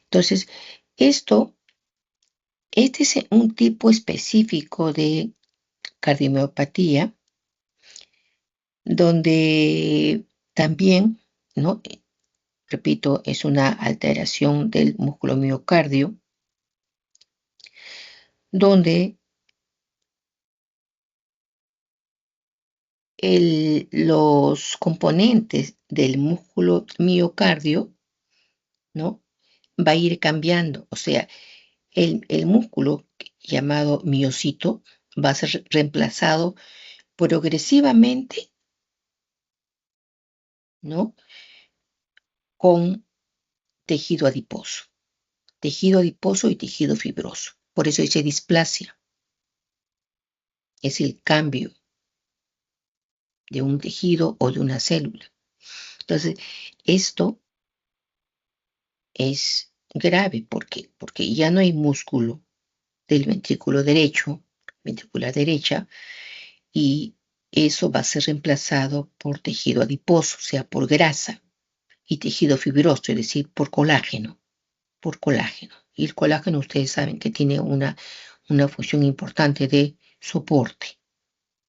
Entonces, este es un tipo específico de cardiomiopatía donde también, ¿no?, repito, es una alteración del músculo miocardio, donde los componentes del músculo miocardio, ¿no?, va a ir cambiando. O sea, el músculo llamado miocito va a ser reemplazado progresivamente, ¿no?, con tejido adiposo y tejido fibroso. Por eso dice displasia. Es el cambio de un tejido o de una célula. Entonces, esto es grave porque ya no hay músculo del ventrículo derecho, ventricular derecha, y eso va a ser reemplazado por tejido adiposo, o sea, por grasa, y tejido fibroso, es decir, por colágeno. Y el colágeno, ustedes saben que tiene una función importante de soporte,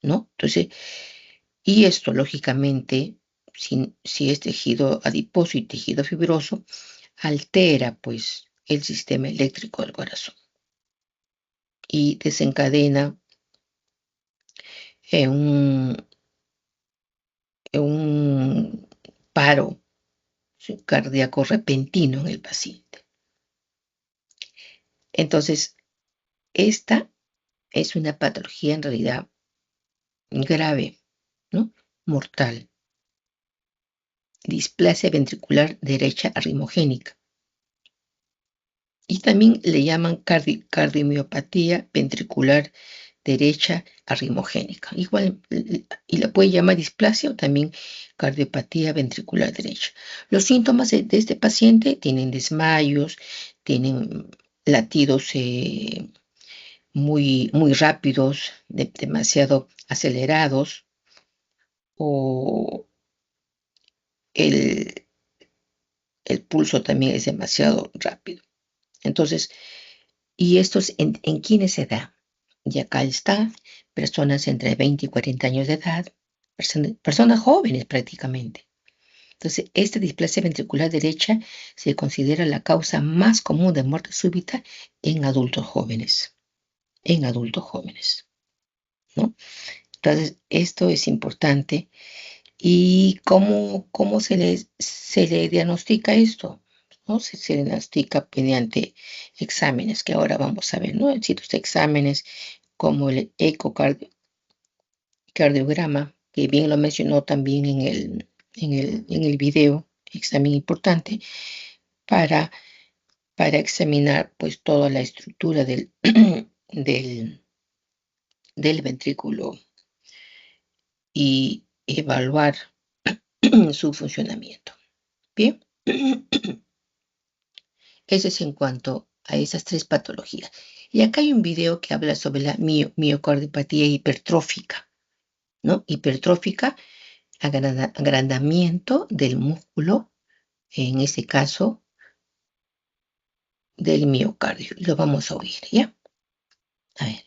¿no? Entonces, y esto, lógicamente, si es tejido adiposo y tejido fibroso, altera, pues, el sistema eléctrico del corazón y desencadena un paro cardíaco repentino en el paciente. Entonces, esta es una patología en realidad grave, ¿no?, mortal. Displasia ventricular derecha arritmogénica. Y también le llaman cardiomiopatía ventricular derecha arritmogénica. Igual, y la puede llamar displasia o también cardiopatía ventricular derecha. Los síntomas de este paciente tienen desmayos, tienen latidos muy rápidos, demasiado acelerados, o el pulso también es demasiado rápido. Entonces, ¿y esto es en quiénes se da? Y acá está, personas entre 20 y 40 años de edad, personas jóvenes prácticamente. Entonces, esta displasia ventricular derecha se considera la causa más común de muerte súbita en adultos jóvenes. En adultos jóvenes, ¿no? Entonces, esto es importante. ¿Y cómo se le diagnostica esto? ¿No? Se diagnostica mediante exámenes, que ahora vamos a ver, ¿no? Ciertos exámenes como el ecocardiograma, que bien lo mencionó también en el video, examen importante, para examinar pues toda la estructura del ventrículo y evaluar su funcionamiento. Bien. Eso es en cuanto a esas tres patologías. Y acá hay un video que habla sobre la miocardiopatía hipertrófica, ¿no? Hipertrófica, agrandamiento del músculo, en este caso, del miocardio. Lo vamos a oír, ¿ya? A ver.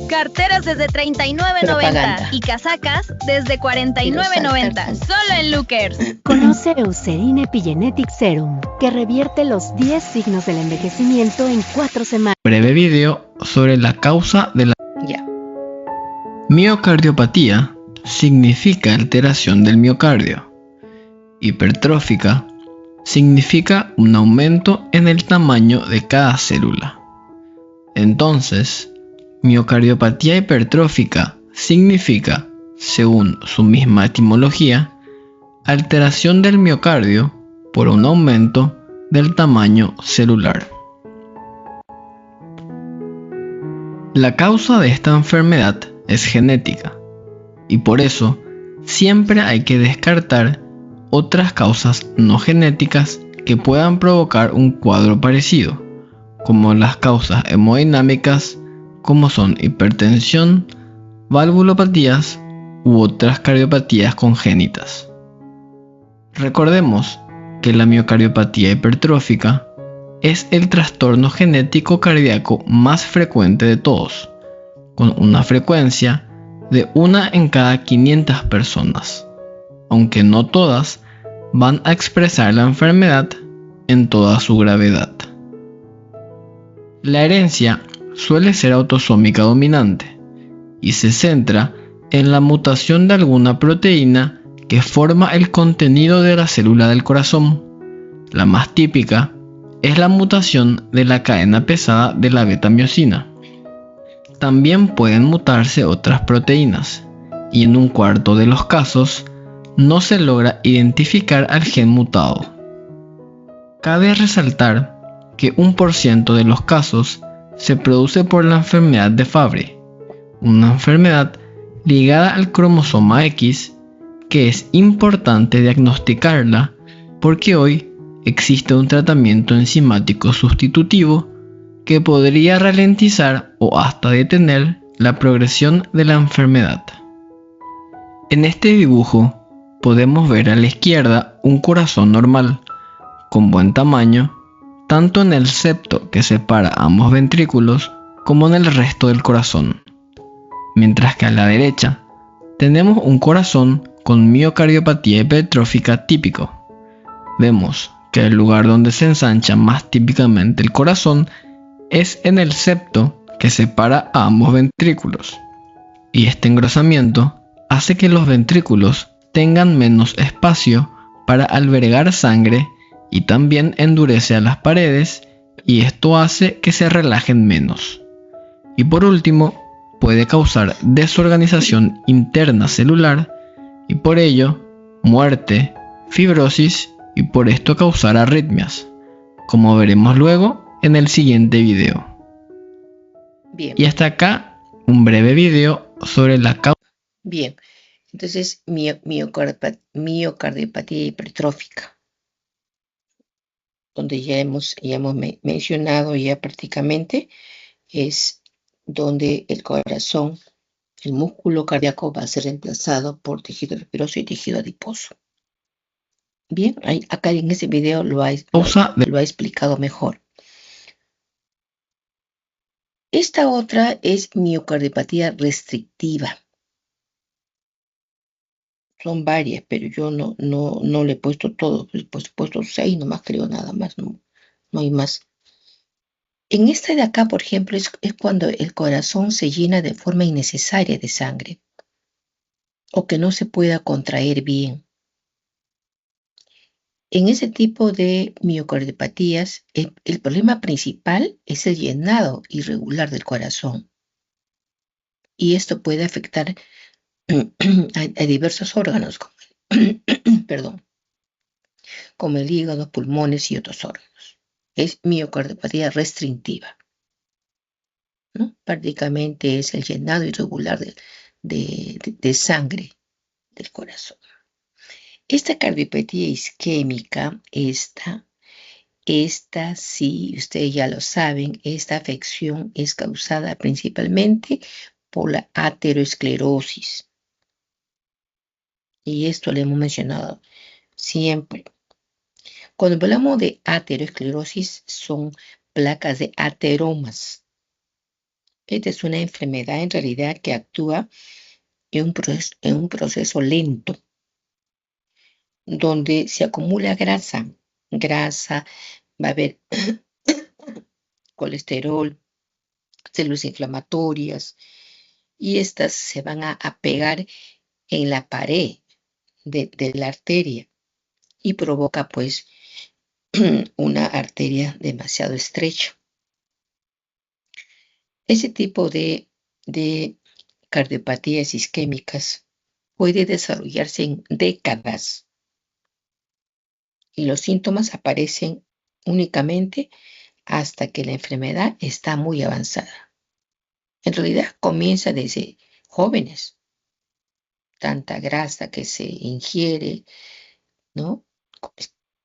Carteras desde $39.90 y casacas desde $49.90. Solo en Lookers. Conoce Eucerin Epigenetic Serum, que revierte los 10 signos del envejecimiento en 4 semanas. Breve video sobre la causa de la miocardiopatía. Significa alteración del miocardio. Hipertrófica significa un aumento en el tamaño de cada célula. Entonces, miocardiopatía hipertrófica significa, según su misma etimología, alteración del miocardio por un aumento del tamaño celular. La causa de esta enfermedad es genética y por eso siempre hay que descartar otras causas no genéticas que puedan provocar un cuadro parecido, como las causas hemodinámicas, como son hipertensión, valvulopatías u otras cardiopatías congénitas. Recordemos que la miocardiopatía hipertrófica es el trastorno genético cardíaco más frecuente de todos, con una frecuencia de 1 en cada 500 personas, aunque no todas van a expresar la enfermedad en toda su gravedad. La herencia suele ser autosómica dominante y se centra en la mutación de alguna proteína que forma el contenido de la célula del corazón. La más típica es la mutación de la cadena pesada de la beta-miosina. También pueden mutarse otras proteínas y en un cuarto de los casos no se logra identificar al gen mutado. Cabe resaltar que 1% de los casos se produce por la enfermedad de Fabry, una enfermedad ligada al cromosoma X que es importante diagnosticarla porque hoy existe un tratamiento enzimático sustitutivo que podría ralentizar o hasta detener la progresión de la enfermedad. En este dibujo podemos ver a la izquierda un corazón normal, con buen tamaño, tanto en el septo que separa ambos ventrículos como en el resto del corazón. Mientras que a la derecha tenemos un corazón con miocardiopatía hipertrófica típico. Vemos que el lugar donde se ensancha más típicamente el corazón es en el septo que separa a ambos ventrículos. Y este engrosamiento hace que los ventrículos tengan menos espacio para albergar sangre y también endurece a las paredes y esto hace que se relajen menos. Y por último, puede causar desorganización interna celular y por ello muerte, fibrosis y por esto causar arritmias, como veremos luego en el siguiente video. Bien, Y hasta acá un breve video sobre la causa. bien. Entonces, miocardiopatía hipertrófica, donde ya hemos mencionado ya prácticamente, es donde el corazón, el músculo cardíaco va a ser reemplazado por tejido adiposo y tejido adiposo. Bien, acá en ese video lo ha explicado mejor. Esta otra es miocardiopatía restrictiva. Son varias, pero yo no le he puesto todo, pues he puesto 6 nomás, creo, nada más, no hay más. En esta de acá, por ejemplo, es cuando el corazón se llena de forma innecesaria de sangre o que no se pueda contraer bien. En ese tipo de miocardiopatías, el problema principal es el llenado irregular del corazón. Y esto puede afectar a diversos órganos, perdón, como el hígado, pulmones y otros órganos. Es miocardiopatía restrictiva, ¿no? Prácticamente es el llenado irregular de sangre del corazón. Esta cardiopatía isquémica, esta sí, ustedes ya lo saben, esta afección es causada principalmente por la aterosclerosis. Y esto lo hemos mencionado siempre. Cuando hablamos de aterosclerosis, son placas de ateromas. Esta es una enfermedad en realidad que actúa en un proceso lento, donde se acumula grasa, va a haber colesterol, células inflamatorias, y estas se van a pegar en la pared de la arteria y provoca pues una arteria demasiado estrecha. Ese tipo de cardiopatías isquémicas puede desarrollarse en décadas y los síntomas aparecen únicamente hasta que la enfermedad está muy avanzada. En realidad comienza desde jóvenes. Tanta grasa que se ingiere, ¿no?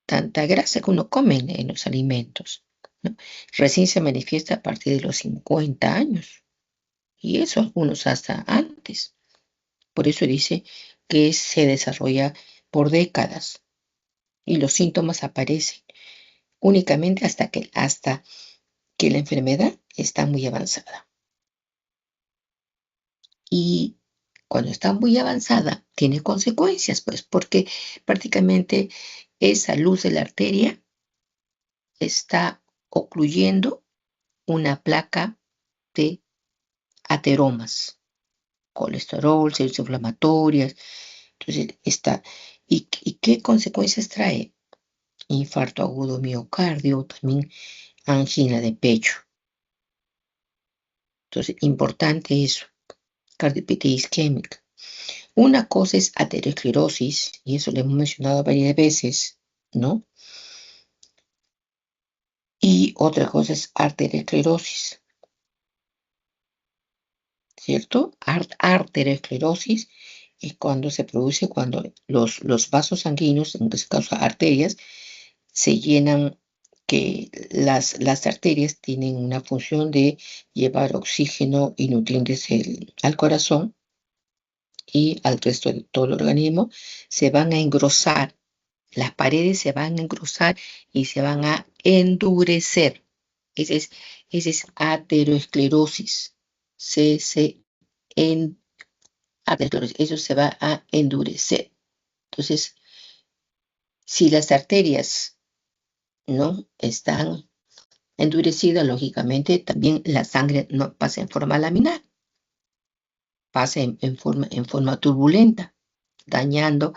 Tanta grasa que uno come en los alimentos, ¿no? Recién se manifiesta a partir de los 50 años. Y eso algunos hasta antes. Por eso dice que se desarrolla por décadas. Y los síntomas aparecen únicamente hasta que la enfermedad está muy avanzada. Y cuando está muy avanzada, tiene consecuencias, pues, porque prácticamente esa luz de la arteria está ocluyendo una placa de ateromas, colesterol, células inflamatorias. Entonces, ¿y qué consecuencias trae? Infarto agudo miocardio, también angina de pecho. Entonces, importante eso, cardiopatía isquémica. Una cosa es aterosclerosis, y eso lo hemos mencionado varias veces, ¿no? Y otra cosa es arteriosclerosis, ¿cierto? Arteriosclerosis es cuando se produce cuando los vasos sanguíneos, en este caso arterias, se llenan, que las arterias tienen una función de llevar oxígeno y nutrientes al corazón y al resto de todo el organismo, se van a engrosar, las paredes se van a engrosar y se van a endurecer. Ese es aterosclerosis. Aterosclerosis, eso se va a endurecer. Entonces, si las arterias no están endurecidas, lógicamente también la sangre no pasa en forma laminar, pasa en forma turbulenta, dañando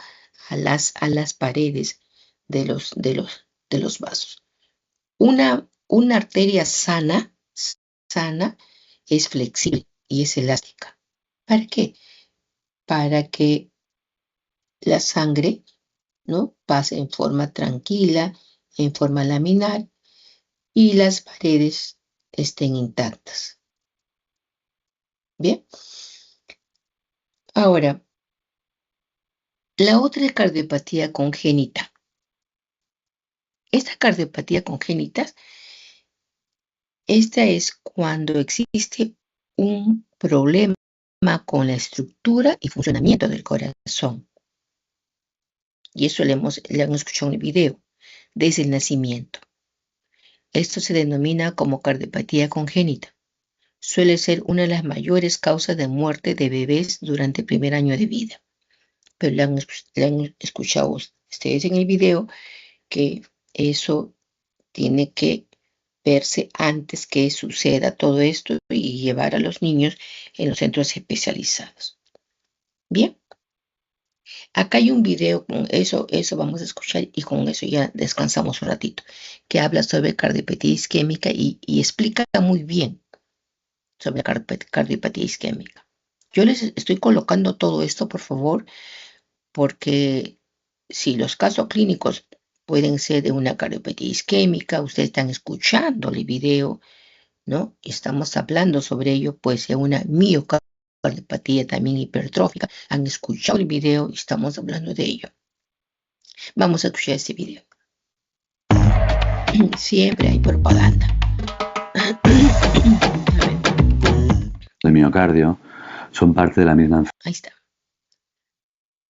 a las paredes de los vasos. Una arteria sana es flexible y es elástica. ¿Para qué? Para que la sangre, ¿no?, pase en forma tranquila, en forma laminar, y las paredes estén intactas. Bien. Ahora, la otra es cardiopatía congénita. Esta cardiopatía congénita, esta es cuando existe un problema con la estructura y funcionamiento del corazón. Y eso le han escuchado en el video, desde el nacimiento. Esto se denomina como cardiopatía congénita. Suele ser una de las mayores causas de muerte de bebés durante el primer año de vida. Pero le han escuchado ustedes en el video que eso tiene que verse antes que suceda todo esto y llevar a los niños en los centros especializados. Bien. Acá hay un video con eso vamos a escuchar y con eso ya descansamos un ratito, que habla sobre cardiopatía isquémica y explica muy bien sobre cardiopatía isquémica. Yo les estoy colocando todo esto, por favor, porque si los casos clínicos pueden ser de una cardiopatía isquémica, ustedes están escuchando el video, ¿no? Y estamos hablando sobre ello, puede ser una miocardiopatía también hipertrófica. Han escuchado el video y estamos hablando de ello. Vamos a escuchar este video. Siempre hay propaganda. El miocardio son parte de la misma enfermedad. Ahí está.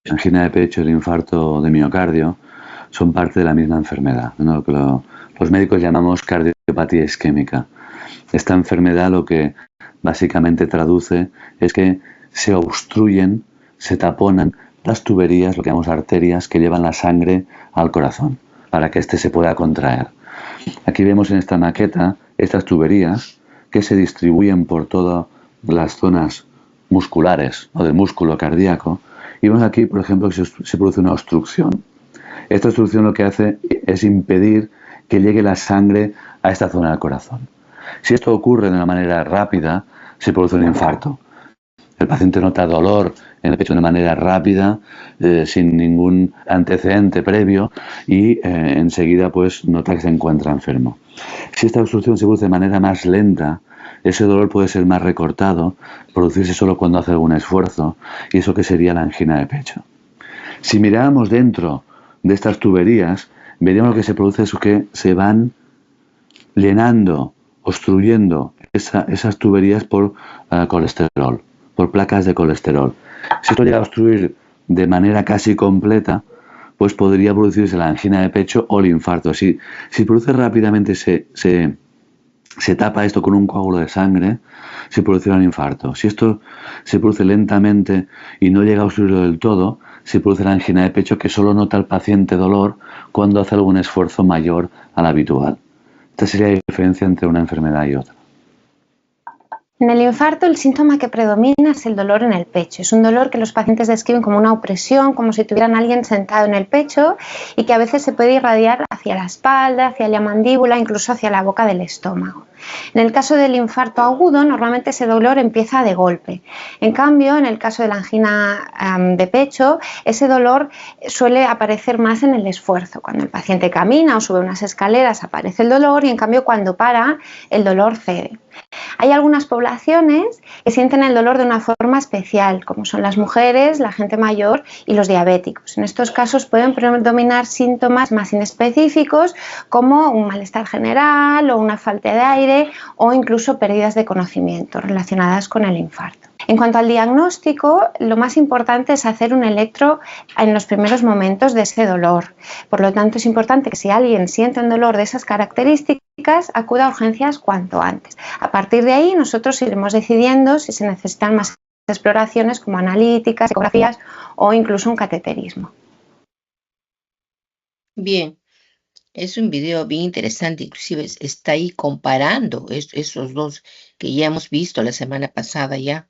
La angina de pecho y el infarto de miocardio son parte de la misma enfermedad, ¿no? Lo que los médicos llamamos cardiopatía isquémica. Esta enfermedad lo que básicamente traduce es que se obstruyen, se taponan las tuberías, lo que llamamos arterias, que llevan la sangre al corazón, para que éste se pueda contraer. Aquí vemos en esta maqueta estas tuberías que se distribuyen por todas las zonas musculares, ¿no?, del músculo cardíaco. Y vemos aquí, por ejemplo, que se produce una obstrucción. Esta obstrucción lo que hace es impedir que llegue la sangre a esta zona del corazón. Si esto ocurre de una manera rápida, se produce un infarto. El paciente nota dolor en el pecho de manera rápida, sin ningún antecedente previo, y enseguida pues nota que se encuentra enfermo. Si esta obstrucción se produce de manera más lenta, ese dolor puede ser más recortado, producirse solo cuando hace algún esfuerzo, y eso que sería la angina de pecho. Si miráramos dentro de estas tuberías, veríamos lo que se produce es que se van llenando, obstruyendo esas tuberías por colesterol, por placas de colesterol. Si esto llega a obstruir de manera casi completa, pues podría producirse la angina de pecho o el infarto. Si produce rápidamente, se tapa esto con un coágulo de sangre, se producirá un infarto. Si esto se produce lentamente y no llega a obstruirlo del todo, se produce la angina de pecho, que solo nota el paciente dolor cuando hace algún esfuerzo mayor al habitual. Esta sería la diferencia entre una enfermedad y otra. En el infarto, el síntoma que predomina es el dolor en el pecho. Es un dolor que los pacientes describen como una opresión, como si tuvieran a alguien sentado en el pecho, y que a veces se puede irradiar hacia la espalda, hacia la mandíbula, incluso hacia la boca del estómago. En el caso del infarto agudo, normalmente ese dolor empieza de golpe. En cambio, en el caso de la angina de pecho, ese dolor suele aparecer más en el esfuerzo. Cuando el paciente camina o sube unas escaleras aparece el dolor, y en cambio cuando para, el dolor cede. Hay algunas poblaciones que sienten el dolor de una forma especial, como son las mujeres, la gente mayor y los diabéticos. En estos casos pueden predominar síntomas más inespecíficos, como un malestar general o una falta de aire, o incluso pérdidas de conocimiento relacionadas con el infarto. En cuanto al diagnóstico, lo más importante es hacer un electro en los primeros momentos de ese dolor. Por lo tanto, es importante que si alguien siente un dolor de esas características, acuda a urgencias cuanto antes. A partir de ahí, nosotros iremos decidiendo si se necesitan más exploraciones como analíticas, ecografías o incluso un cateterismo. Bien, es un video bien interesante, inclusive está ahí comparando esos dos que ya hemos visto la semana pasada ya,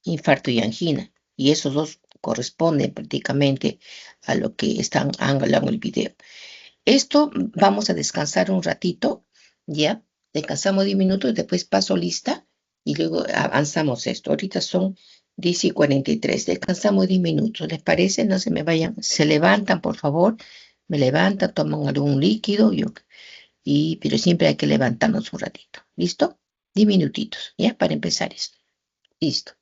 infarto y angina, y esos dos corresponden prácticamente a lo que están hablando en el video. Esto vamos a descansar un ratito, ya, descansamos 10 minutos, después paso lista y luego avanzamos esto. Ahorita son 10:43, descansamos 10 minutos, ¿les parece? No se me vayan, se levantan por favor, me levantan, toman algún líquido, yo pero siempre hay que levantarnos un ratito. ¿Listo? 10 minutitos, ¿ya? Para empezar esto. Listo.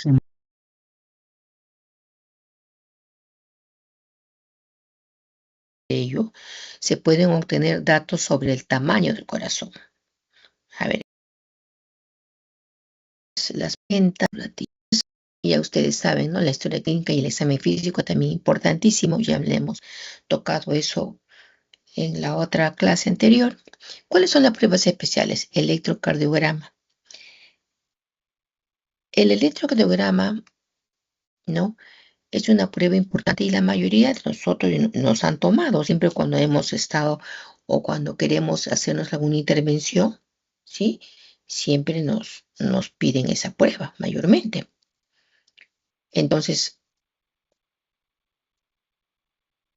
Sí, ello, se pueden obtener datos sobre el tamaño del corazón. A ver, las ventas, ya ustedes saben, ¿no? La historia clínica y el examen físico también importantísimo, ya le hemos tocado eso en la otra clase anterior. ¿Cuáles son las pruebas especiales? Electrocardiograma. El electrocardiograma, ¿no? Es una prueba importante y la mayoría de nosotros nos han tomado siempre cuando hemos estado o cuando queremos hacernos alguna intervención, ¿sí? Siempre nos piden esa prueba, mayormente. Entonces,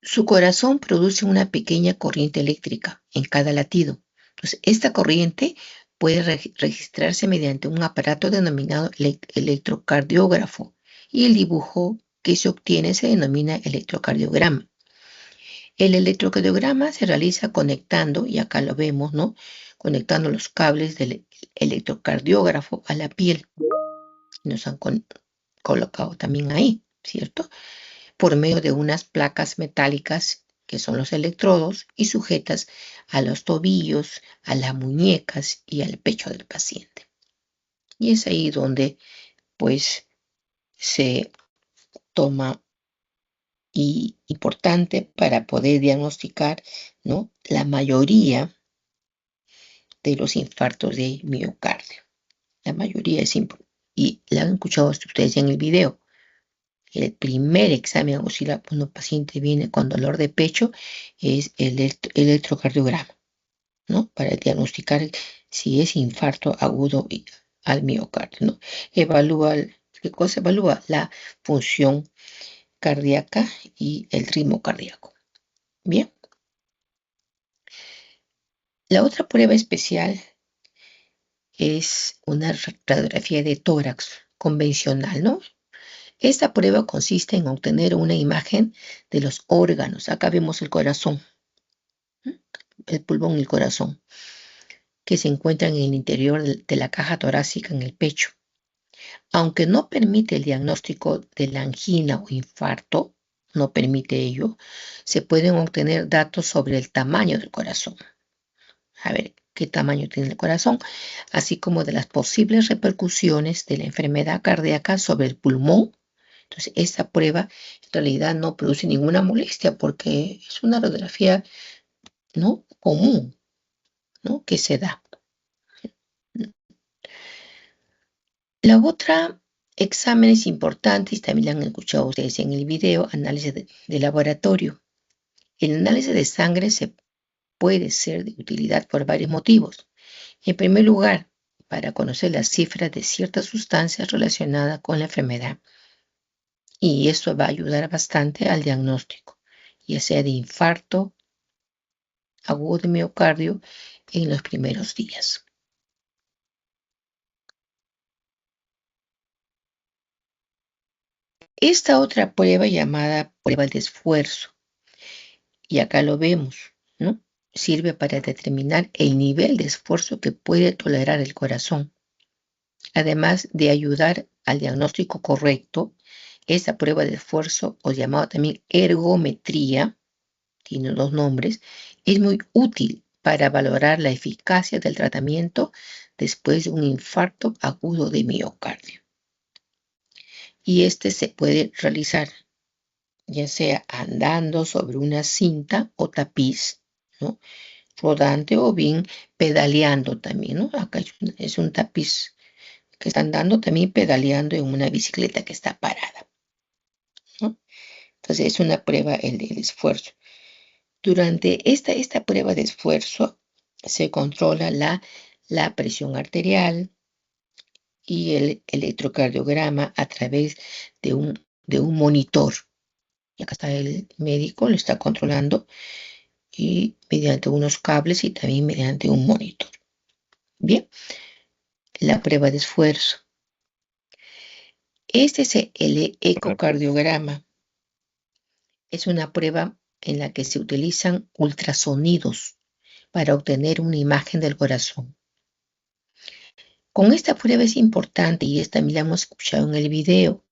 su corazón produce una pequeña corriente eléctrica en cada latido. Entonces, esta corriente puede registrarse mediante un aparato denominado electrocardiógrafo y el dibujo que se obtiene se denomina electrocardiograma. El electrocardiograma se realiza conectando, y acá lo vemos, ¿no? Conectando los cables del electrocardiógrafo a la piel. Nos han colocado también ahí, ¿cierto? Por medio de unas placas metálicas que son los electrodos y sujetas a los tobillos, a las muñecas y al pecho del paciente. Y es ahí donde, pues, se toma y importante para poder diagnosticar, ¿no? La mayoría de los infartos de miocardio. La mayoría es importante. Y la han escuchado ustedes en el video. El primer examen auxiliar cuando un paciente viene con dolor de pecho es el electrocardiograma, ¿no? Para diagnosticar si es infarto agudo al miocardio, ¿no? Evalúa, ¿qué cosa evalúa? La función cardíaca y el ritmo cardíaco. Bien. La otra prueba especial es una radiografía de tórax convencional, ¿no? Esta prueba consiste en obtener una imagen de los órganos. Acá vemos el corazón, el pulmón y el corazón, que se encuentran en el interior de la caja torácica en el pecho. Aunque no permite el diagnóstico de la angina o infarto, no permite ello, se pueden obtener datos sobre el tamaño del corazón. A ver, qué tamaño tiene el corazón, así como de las posibles repercusiones de la enfermedad cardíaca sobre el pulmón. Entonces, esta prueba en realidad no produce ninguna molestia porque es una radiografía, ¿no? Común, ¿no? Que se da. La otra exámenes importantes, también la han escuchado ustedes en el video, análisis de laboratorio. El análisis de sangre puede ser de utilidad por varios motivos. En primer lugar, para conocer las cifras de ciertas sustancias relacionadas con la enfermedad. Y eso va a ayudar bastante al diagnóstico, ya sea de infarto agudo de miocardio en los primeros días. Esta otra prueba llamada prueba de esfuerzo, y acá lo vemos, ¿no? Sirve para determinar el nivel de esfuerzo que puede tolerar el corazón. Además de ayudar al diagnóstico correcto, esta prueba de esfuerzo, o llamada también ergometría, tiene dos nombres, es muy útil para valorar la eficacia del tratamiento después de un infarto agudo de miocardio. Y este se puede realizar ya sea andando sobre una cinta o tapiz, ¿no? Rodante o bien pedaleando también, ¿no? Acá es un tapiz que está andando también pedaleando en una bicicleta que está parada, ¿no? Entonces es una prueba el esfuerzo. Durante esta prueba de esfuerzo se controla la presión arterial y el electrocardiograma a través de un monitor. Y acá está el médico, lo está controlando y mediante unos cables y también mediante un monitor. Bien, la prueba de esfuerzo. Este es el ecocardiograma. Es una prueba en la que se utilizan ultrasonidos para obtener una imagen del corazón. Con esta prueba es importante, y esta también la hemos escuchado en el video,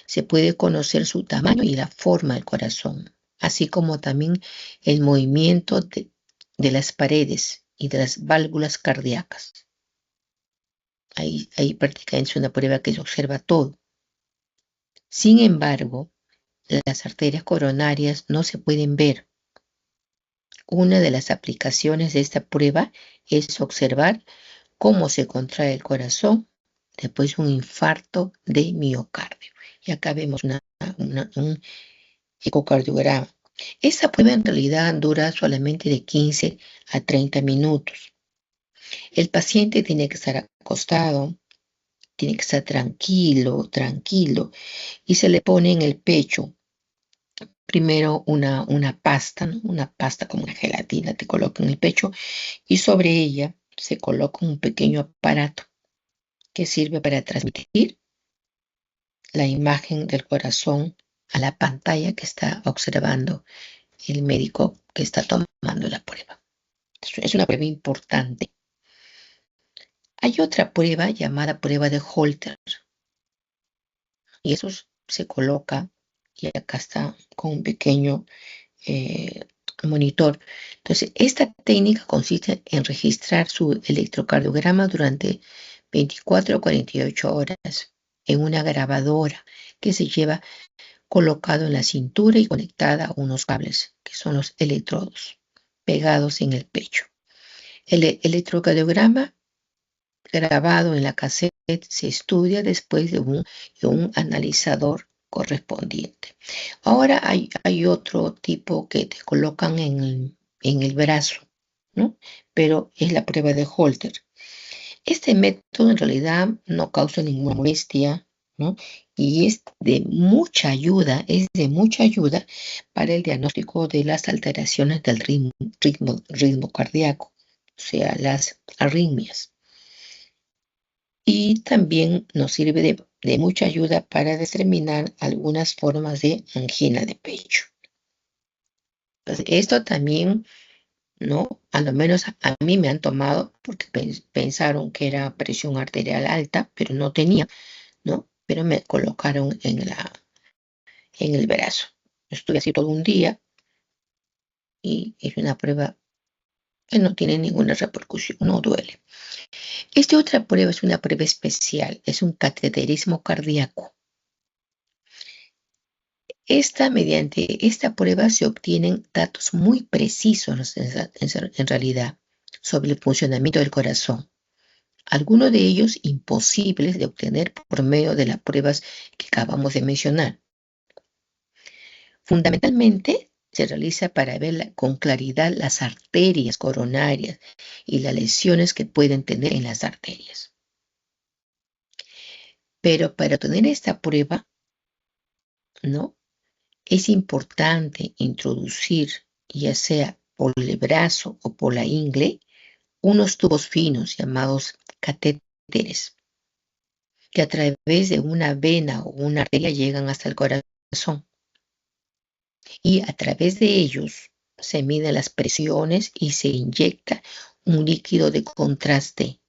se puede conocer su tamaño y la forma del corazón, así como también el movimiento de las paredes y de las válvulas cardíacas. Ahí prácticamente es una prueba que se observa todo. Sin embargo, las arterias coronarias no se pueden ver. Una de las aplicaciones de esta prueba es observar cómo se contrae el corazón después de un infarto de miocardio. Y acá vemos un ecocardiograma. Esta prueba en realidad dura solamente de 15 a 30 minutos. El paciente tiene que estar acostado, tiene que estar tranquilo, y se le pone en el pecho primero una pasta, ¿no? Una pasta como una gelatina, te coloca en el pecho y sobre ella se coloca un pequeño aparato que sirve para transmitir la imagen del corazón a la pantalla que está observando el médico que está tomando la prueba. Es una prueba importante. Hay otra prueba llamada prueba de Holter. Y eso se coloca, y acá está con un pequeño monitor. Entonces, esta técnica consiste en registrar su electrocardiograma durante 24 o 48 horas en una grabadora que se lleva colocado en la cintura y conectada a unos cables, que son los electrodos, pegados en el pecho. El electrocardiograma grabado en la cassette se estudia después de un analizador correspondiente. Ahora hay otro tipo que te colocan en el brazo, ¿no? Pero es la prueba de Holter. Este método en realidad no causa ninguna molestia, ¿no? Y es de mucha ayuda para el diagnóstico de las alteraciones del ritmo cardíaco, o sea, las arritmias. Y también nos sirve de mucha ayuda para determinar algunas formas de angina de pecho. Entonces, esto también, ¿no? A lo menos a mí me han tomado porque pensaron que era presión arterial alta, pero no tenía, ¿no? Pero me colocaron en el brazo. Estuve así todo un día y es una prueba que no tiene ninguna repercusión, no duele. Esta otra prueba es una prueba especial, es un cateterismo cardíaco. Mediante esta prueba se obtienen datos muy precisos en realidad sobre el funcionamiento del corazón. Algunos de ellos imposibles de obtener por medio de las pruebas que acabamos de mencionar. Fundamentalmente se realiza para ver con claridad las arterias coronarias y las lesiones que pueden tener en las arterias. Pero para obtener esta prueba, ¿no? Es importante introducir, ya sea por el brazo o por la ingle, unos tubos finos llamados catéteres, que a través de una vena o una arteria llegan hasta el corazón. Y a través de ellos se miden las presiones y se inyecta un líquido de contraste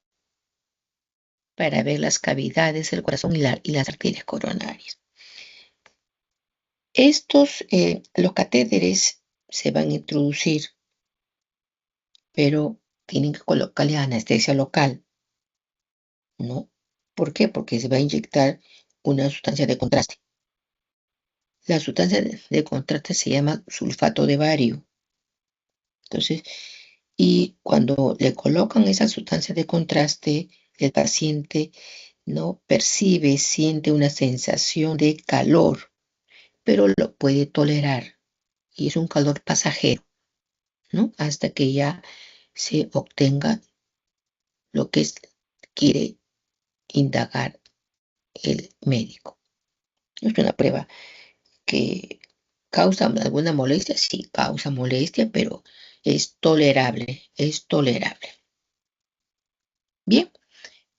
para ver las cavidades del corazón y las arterias coronarias. Los catéteres se van a introducir, pero tienen que colocarle anestesia local, ¿no? ¿Por qué? Porque se va a inyectar una sustancia de contraste. La sustancia de contraste se llama sulfato de bario. Entonces, y cuando le colocan esa sustancia de contraste, el paciente no siente una sensación de calor, pero lo puede tolerar. Y es un calor pasajero, ¿no? Hasta que ya se obtenga lo que quiere indagar el médico. Es una prueba que causa alguna molestia, sí, causa molestia, pero es tolerable, Bien,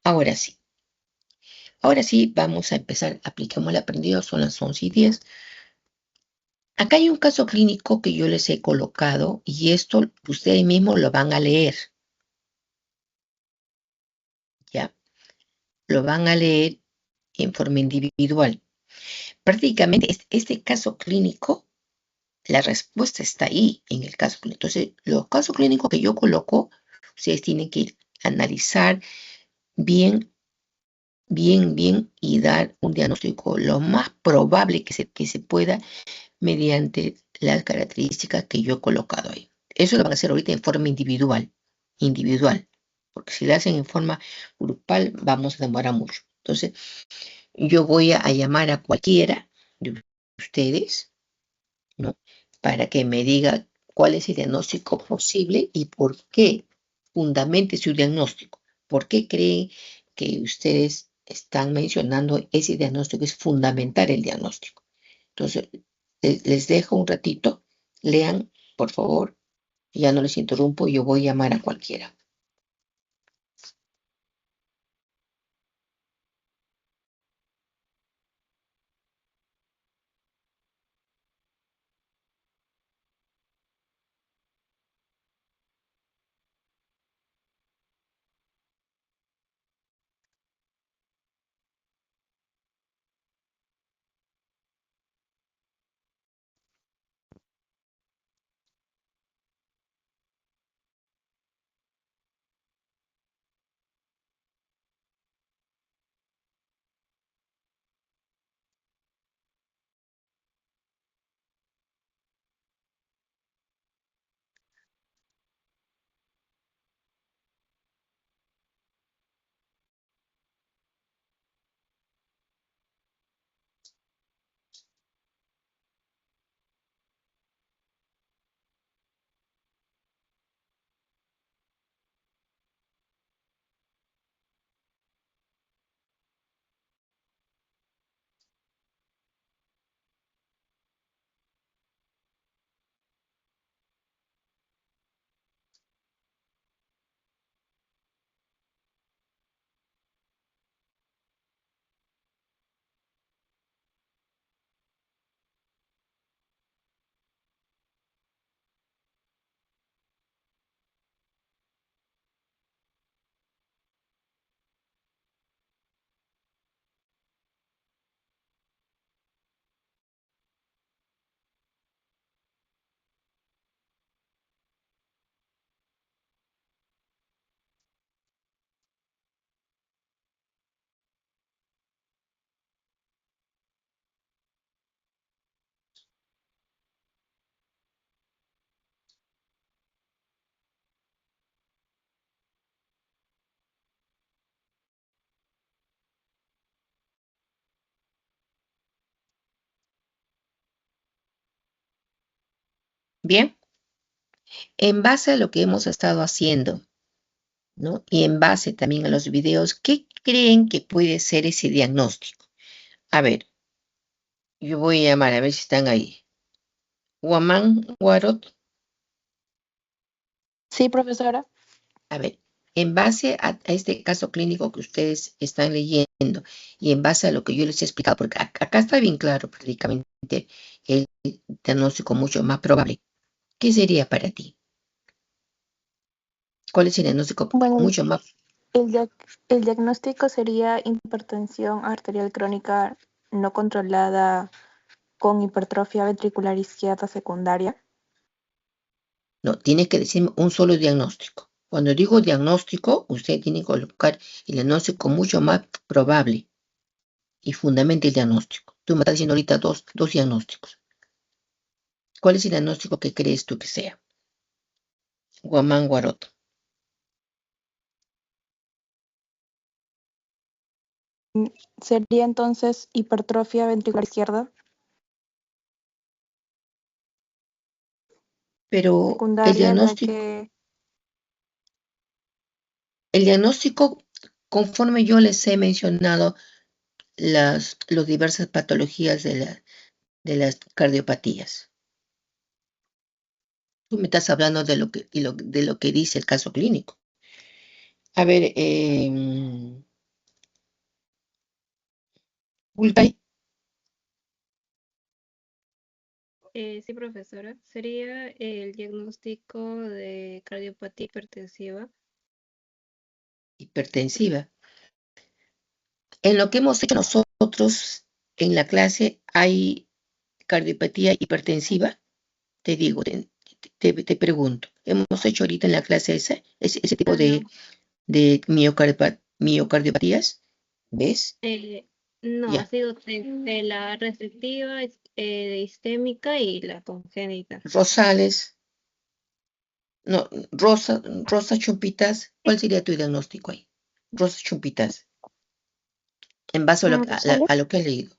ahora sí. Ahora sí, vamos a empezar, aplicamos el aprendido, son las 11:10. Acá hay un caso clínico que yo les he colocado y esto ustedes mismos lo van a leer. ¿Ya? lo van a leer en forma individual. Prácticamente este caso clínico, la respuesta está ahí en el caso clínico. Entonces, los casos clínicos que yo coloco, ustedes tienen que analizar bien, bien y dar un diagnóstico lo más probable que se pueda mediante las características que yo he colocado ahí. Eso lo van a hacer ahorita en forma individual, porque si lo hacen en forma grupal vamos a demorar mucho. Entonces, yo voy a llamar a cualquiera de ustedes, ¿no? Para que me diga cuál es el diagnóstico posible y por qué fundamente su diagnóstico. ¿Por qué creen que ustedes están mencionando ese diagnóstico? Es fundamental el diagnóstico. Entonces, les dejo un ratito, lean, por favor, ya no les interrumpo, yo voy a llamar a cualquiera. Bien, en base a lo que hemos estado haciendo, ¿no? Y en base también a los videos, ¿qué creen que puede ser ese diagnóstico? A ver, yo voy a llamar a ver si están ahí. Guamán, Guarot, Sí, profesora. a ver, en base a este caso clínico que ustedes están leyendo y en base a lo que yo les he explicado, porque acá está bien claro prácticamente el diagnóstico mucho más probable. ¿Qué sería para ti? ¿Cuál es el diagnóstico Bueno, mucho más? el diagnóstico sería hipertensión arterial crónica no controlada con hipertrofia ventricular izquierda secundaria. No, tiene que decirme un solo diagnóstico. Cuando digo diagnóstico, usted tiene que colocar el diagnóstico mucho más probable y fundamente el diagnóstico. Tú me estás diciendo ahorita dos diagnósticos. ¿Cuál es el diagnóstico que crees tú que sea? Guamán, Guarot. Sería entonces hipertrofia ventricular izquierda Pero secundaria, ya que el diagnóstico, conforme yo les he mencionado las diversas patologías de las cardiopatías. Tú me estás hablando de lo que dice el caso clínico. A ver, Ulcay, Sí, profesora. Sería el diagnóstico de cardiopatía hipertensiva. hipertensiva. En lo que hemos hecho nosotros en la clase hay cardiopatía hipertensiva, te digo, te pregunto, hemos hecho ahorita en la clase ese tipo de miocardiopatías, ¿ves? No, Ya. ha sido de la restrictiva, isquémica y la congénita. Rosales, no, Rosa Chumpitas, ¿cuál sería tu diagnóstico ahí? Rosa Chumpitas, en base a ¿Rosales? a lo que he leído.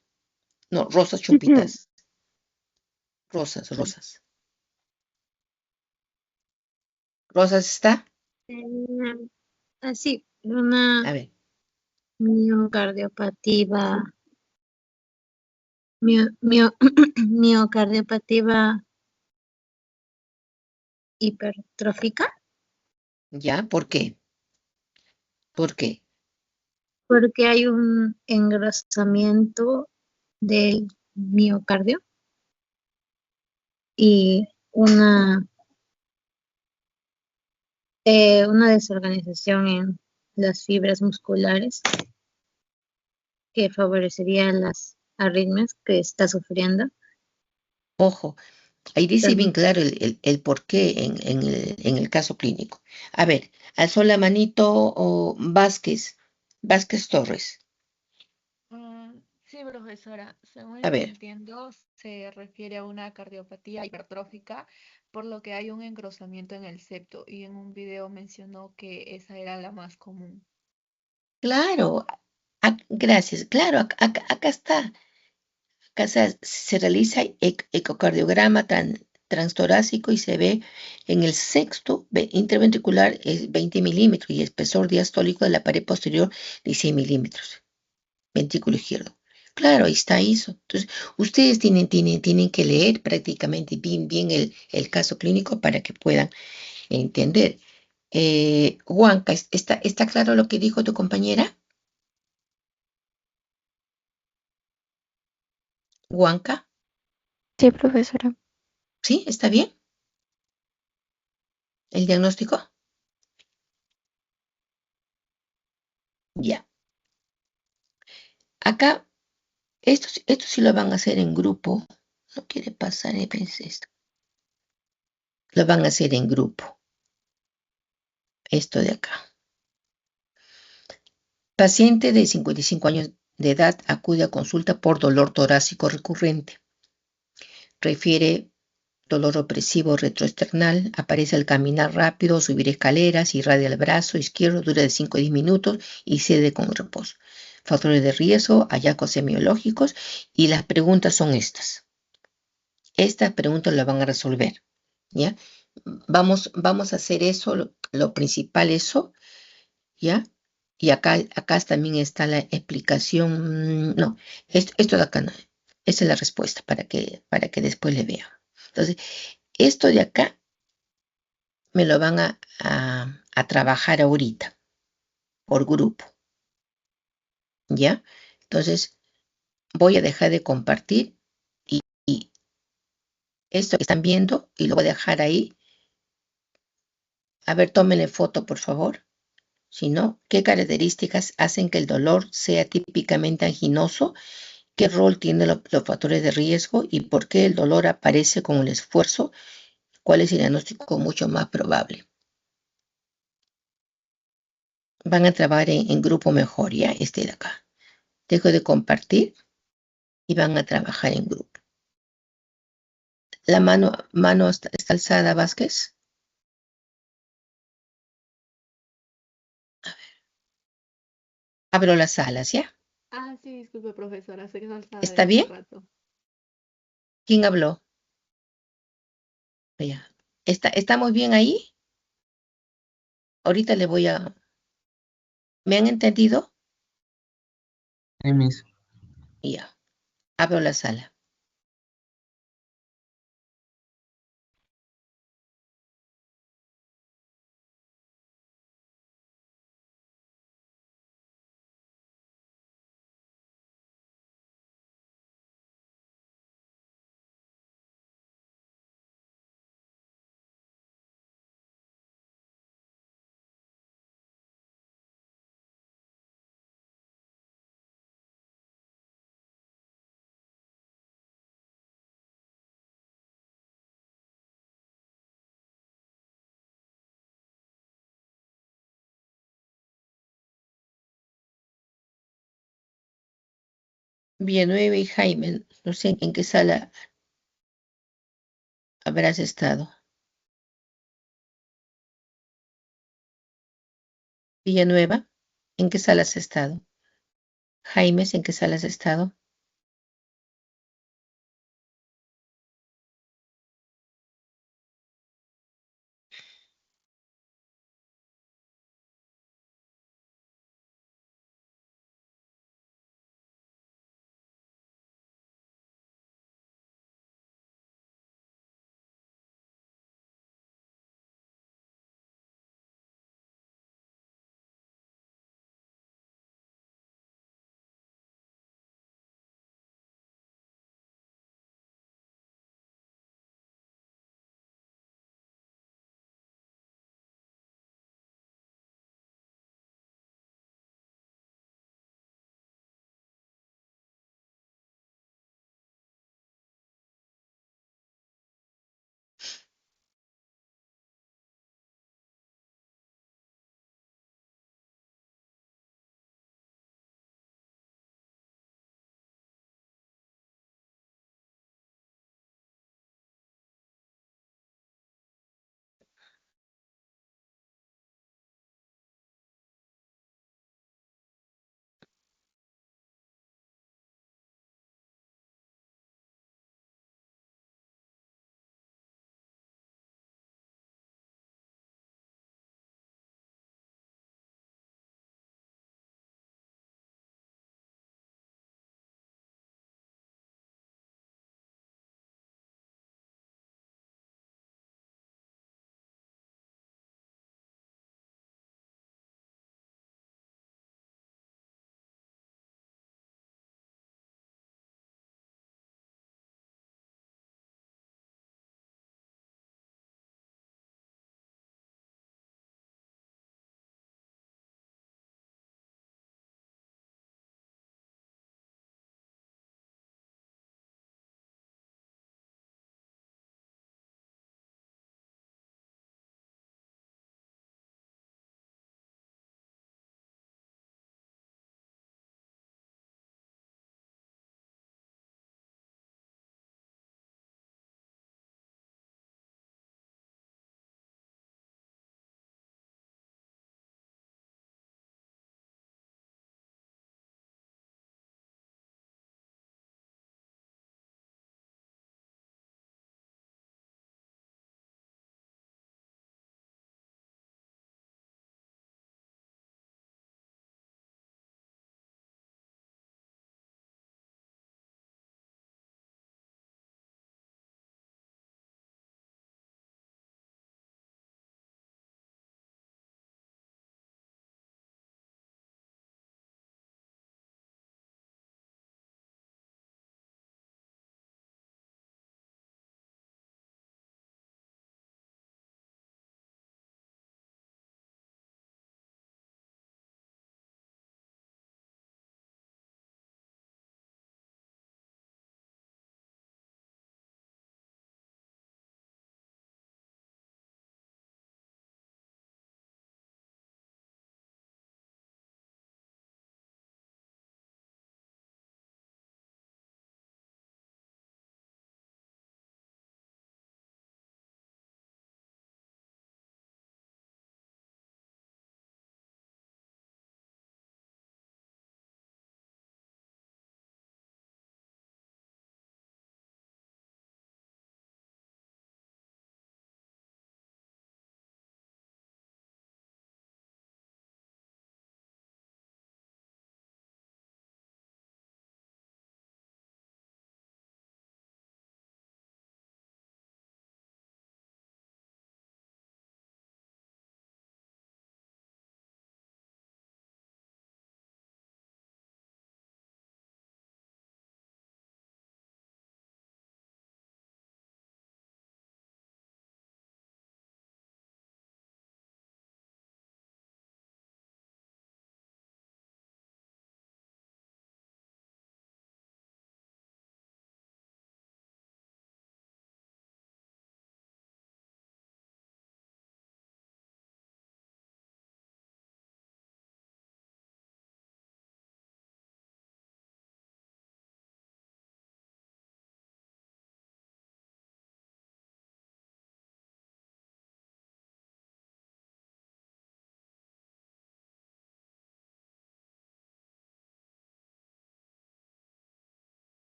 No, Rosas Chumpitas, Rosas. ¿Rosas está? Sí, una A ver, miocardiopatía, miocardiopatía hipertrófica, ¿ya? ¿Por qué? ¿Por qué? porque hay un engrosamiento del miocardio y una desorganización en las fibras musculares que favorecería las arritmias que está sufriendo. Ojo, ahí dice bien También. claro el por qué en el caso clínico. A ver, alzó la manito Vázquez Torres. Sí, profesora, según A lo que ver, entiendo, se refiere a una cardiopatía hipertrófica, por lo que hay un engrosamiento en el septo y en un video mencionó que esa era la más común. claro, gracias, claro, acá está. Acá se realiza ecocardiograma transtorácico y se ve en el sexto interventricular es 20 milímetros y espesor diastólico de la pared posterior 16 milímetros, ventrículo izquierdo. Claro, ahí está eso. Entonces, ustedes tienen que leer prácticamente bien el caso clínico para que puedan entender. Juanca, ¿está claro lo que dijo tu compañera? Juanca, Sí, profesora. ¿sí? ¿Está bien el diagnóstico? Ya. Acá, esto sí lo van a hacer en grupo. No quiere pasar, pensé esto. Lo van a hacer en grupo. Esto de acá. Paciente de 55 años de edad acude a consulta por dolor torácico recurrente. Refiere dolor opresivo retroesternal, aparece al caminar rápido, subir escaleras, irradia el brazo izquierdo, dura de 5 a 10 minutos y cede con reposo. Factores de riesgo, hallazgos semiológicos y las preguntas son estas. Estas preguntas las van a resolver, ¿ya? Vamos a hacer eso, lo principal eso, ¿ya? Y acá también está la explicación, no, esto de acá no, esa es la respuesta para que después le vean. Entonces, esto de acá me lo van a trabajar ahorita, por grupo, ¿ya? Entonces, voy a dejar de compartir y esto que están viendo, y lo voy a dejar ahí. A ver, tómenle foto, por favor. Si no, ¿qué características hacen que el dolor sea típicamente anginoso? ¿Qué rol tienen los factores de riesgo? ¿Y por qué el dolor aparece con el esfuerzo? ¿Cuál es el diagnóstico mucho más probable? Van a trabajar en grupo mejor, ¿ya? Este de acá. Dejo de compartir y van a trabajar en grupo. La mano está alzada, Vázquez. Abro las alas, ¿ya? Sí, disculpe, profesora, sé que no estaba ¿Está desde hace bien? rato. ¿Quién habló? Ya. ¿Estamos bien ahí? Ahorita le voy a... ¿Me han entendido? Mis. Ya. Abro la sala. Villanueva y Jaime, no sé en qué sala habrás estado. Villanueva, ¿en qué sala has estado? Jaime, ¿en qué sala has estado?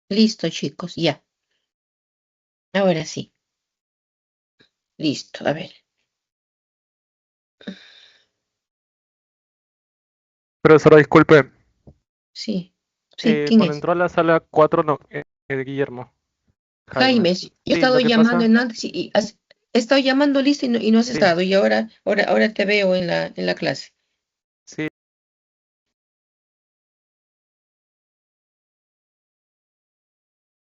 Listo, chicos, ya. Ahora sí. Listo, a ver. Profesora, disculpe. Sí, sí, ¿quién Cuando es? entró a la sala 4, no, Guillermo. Jaime, yo he Sí, estado lo que llamando pasa, en antes he estado llamando listo y no has sí, estado y ahora te veo en la clase.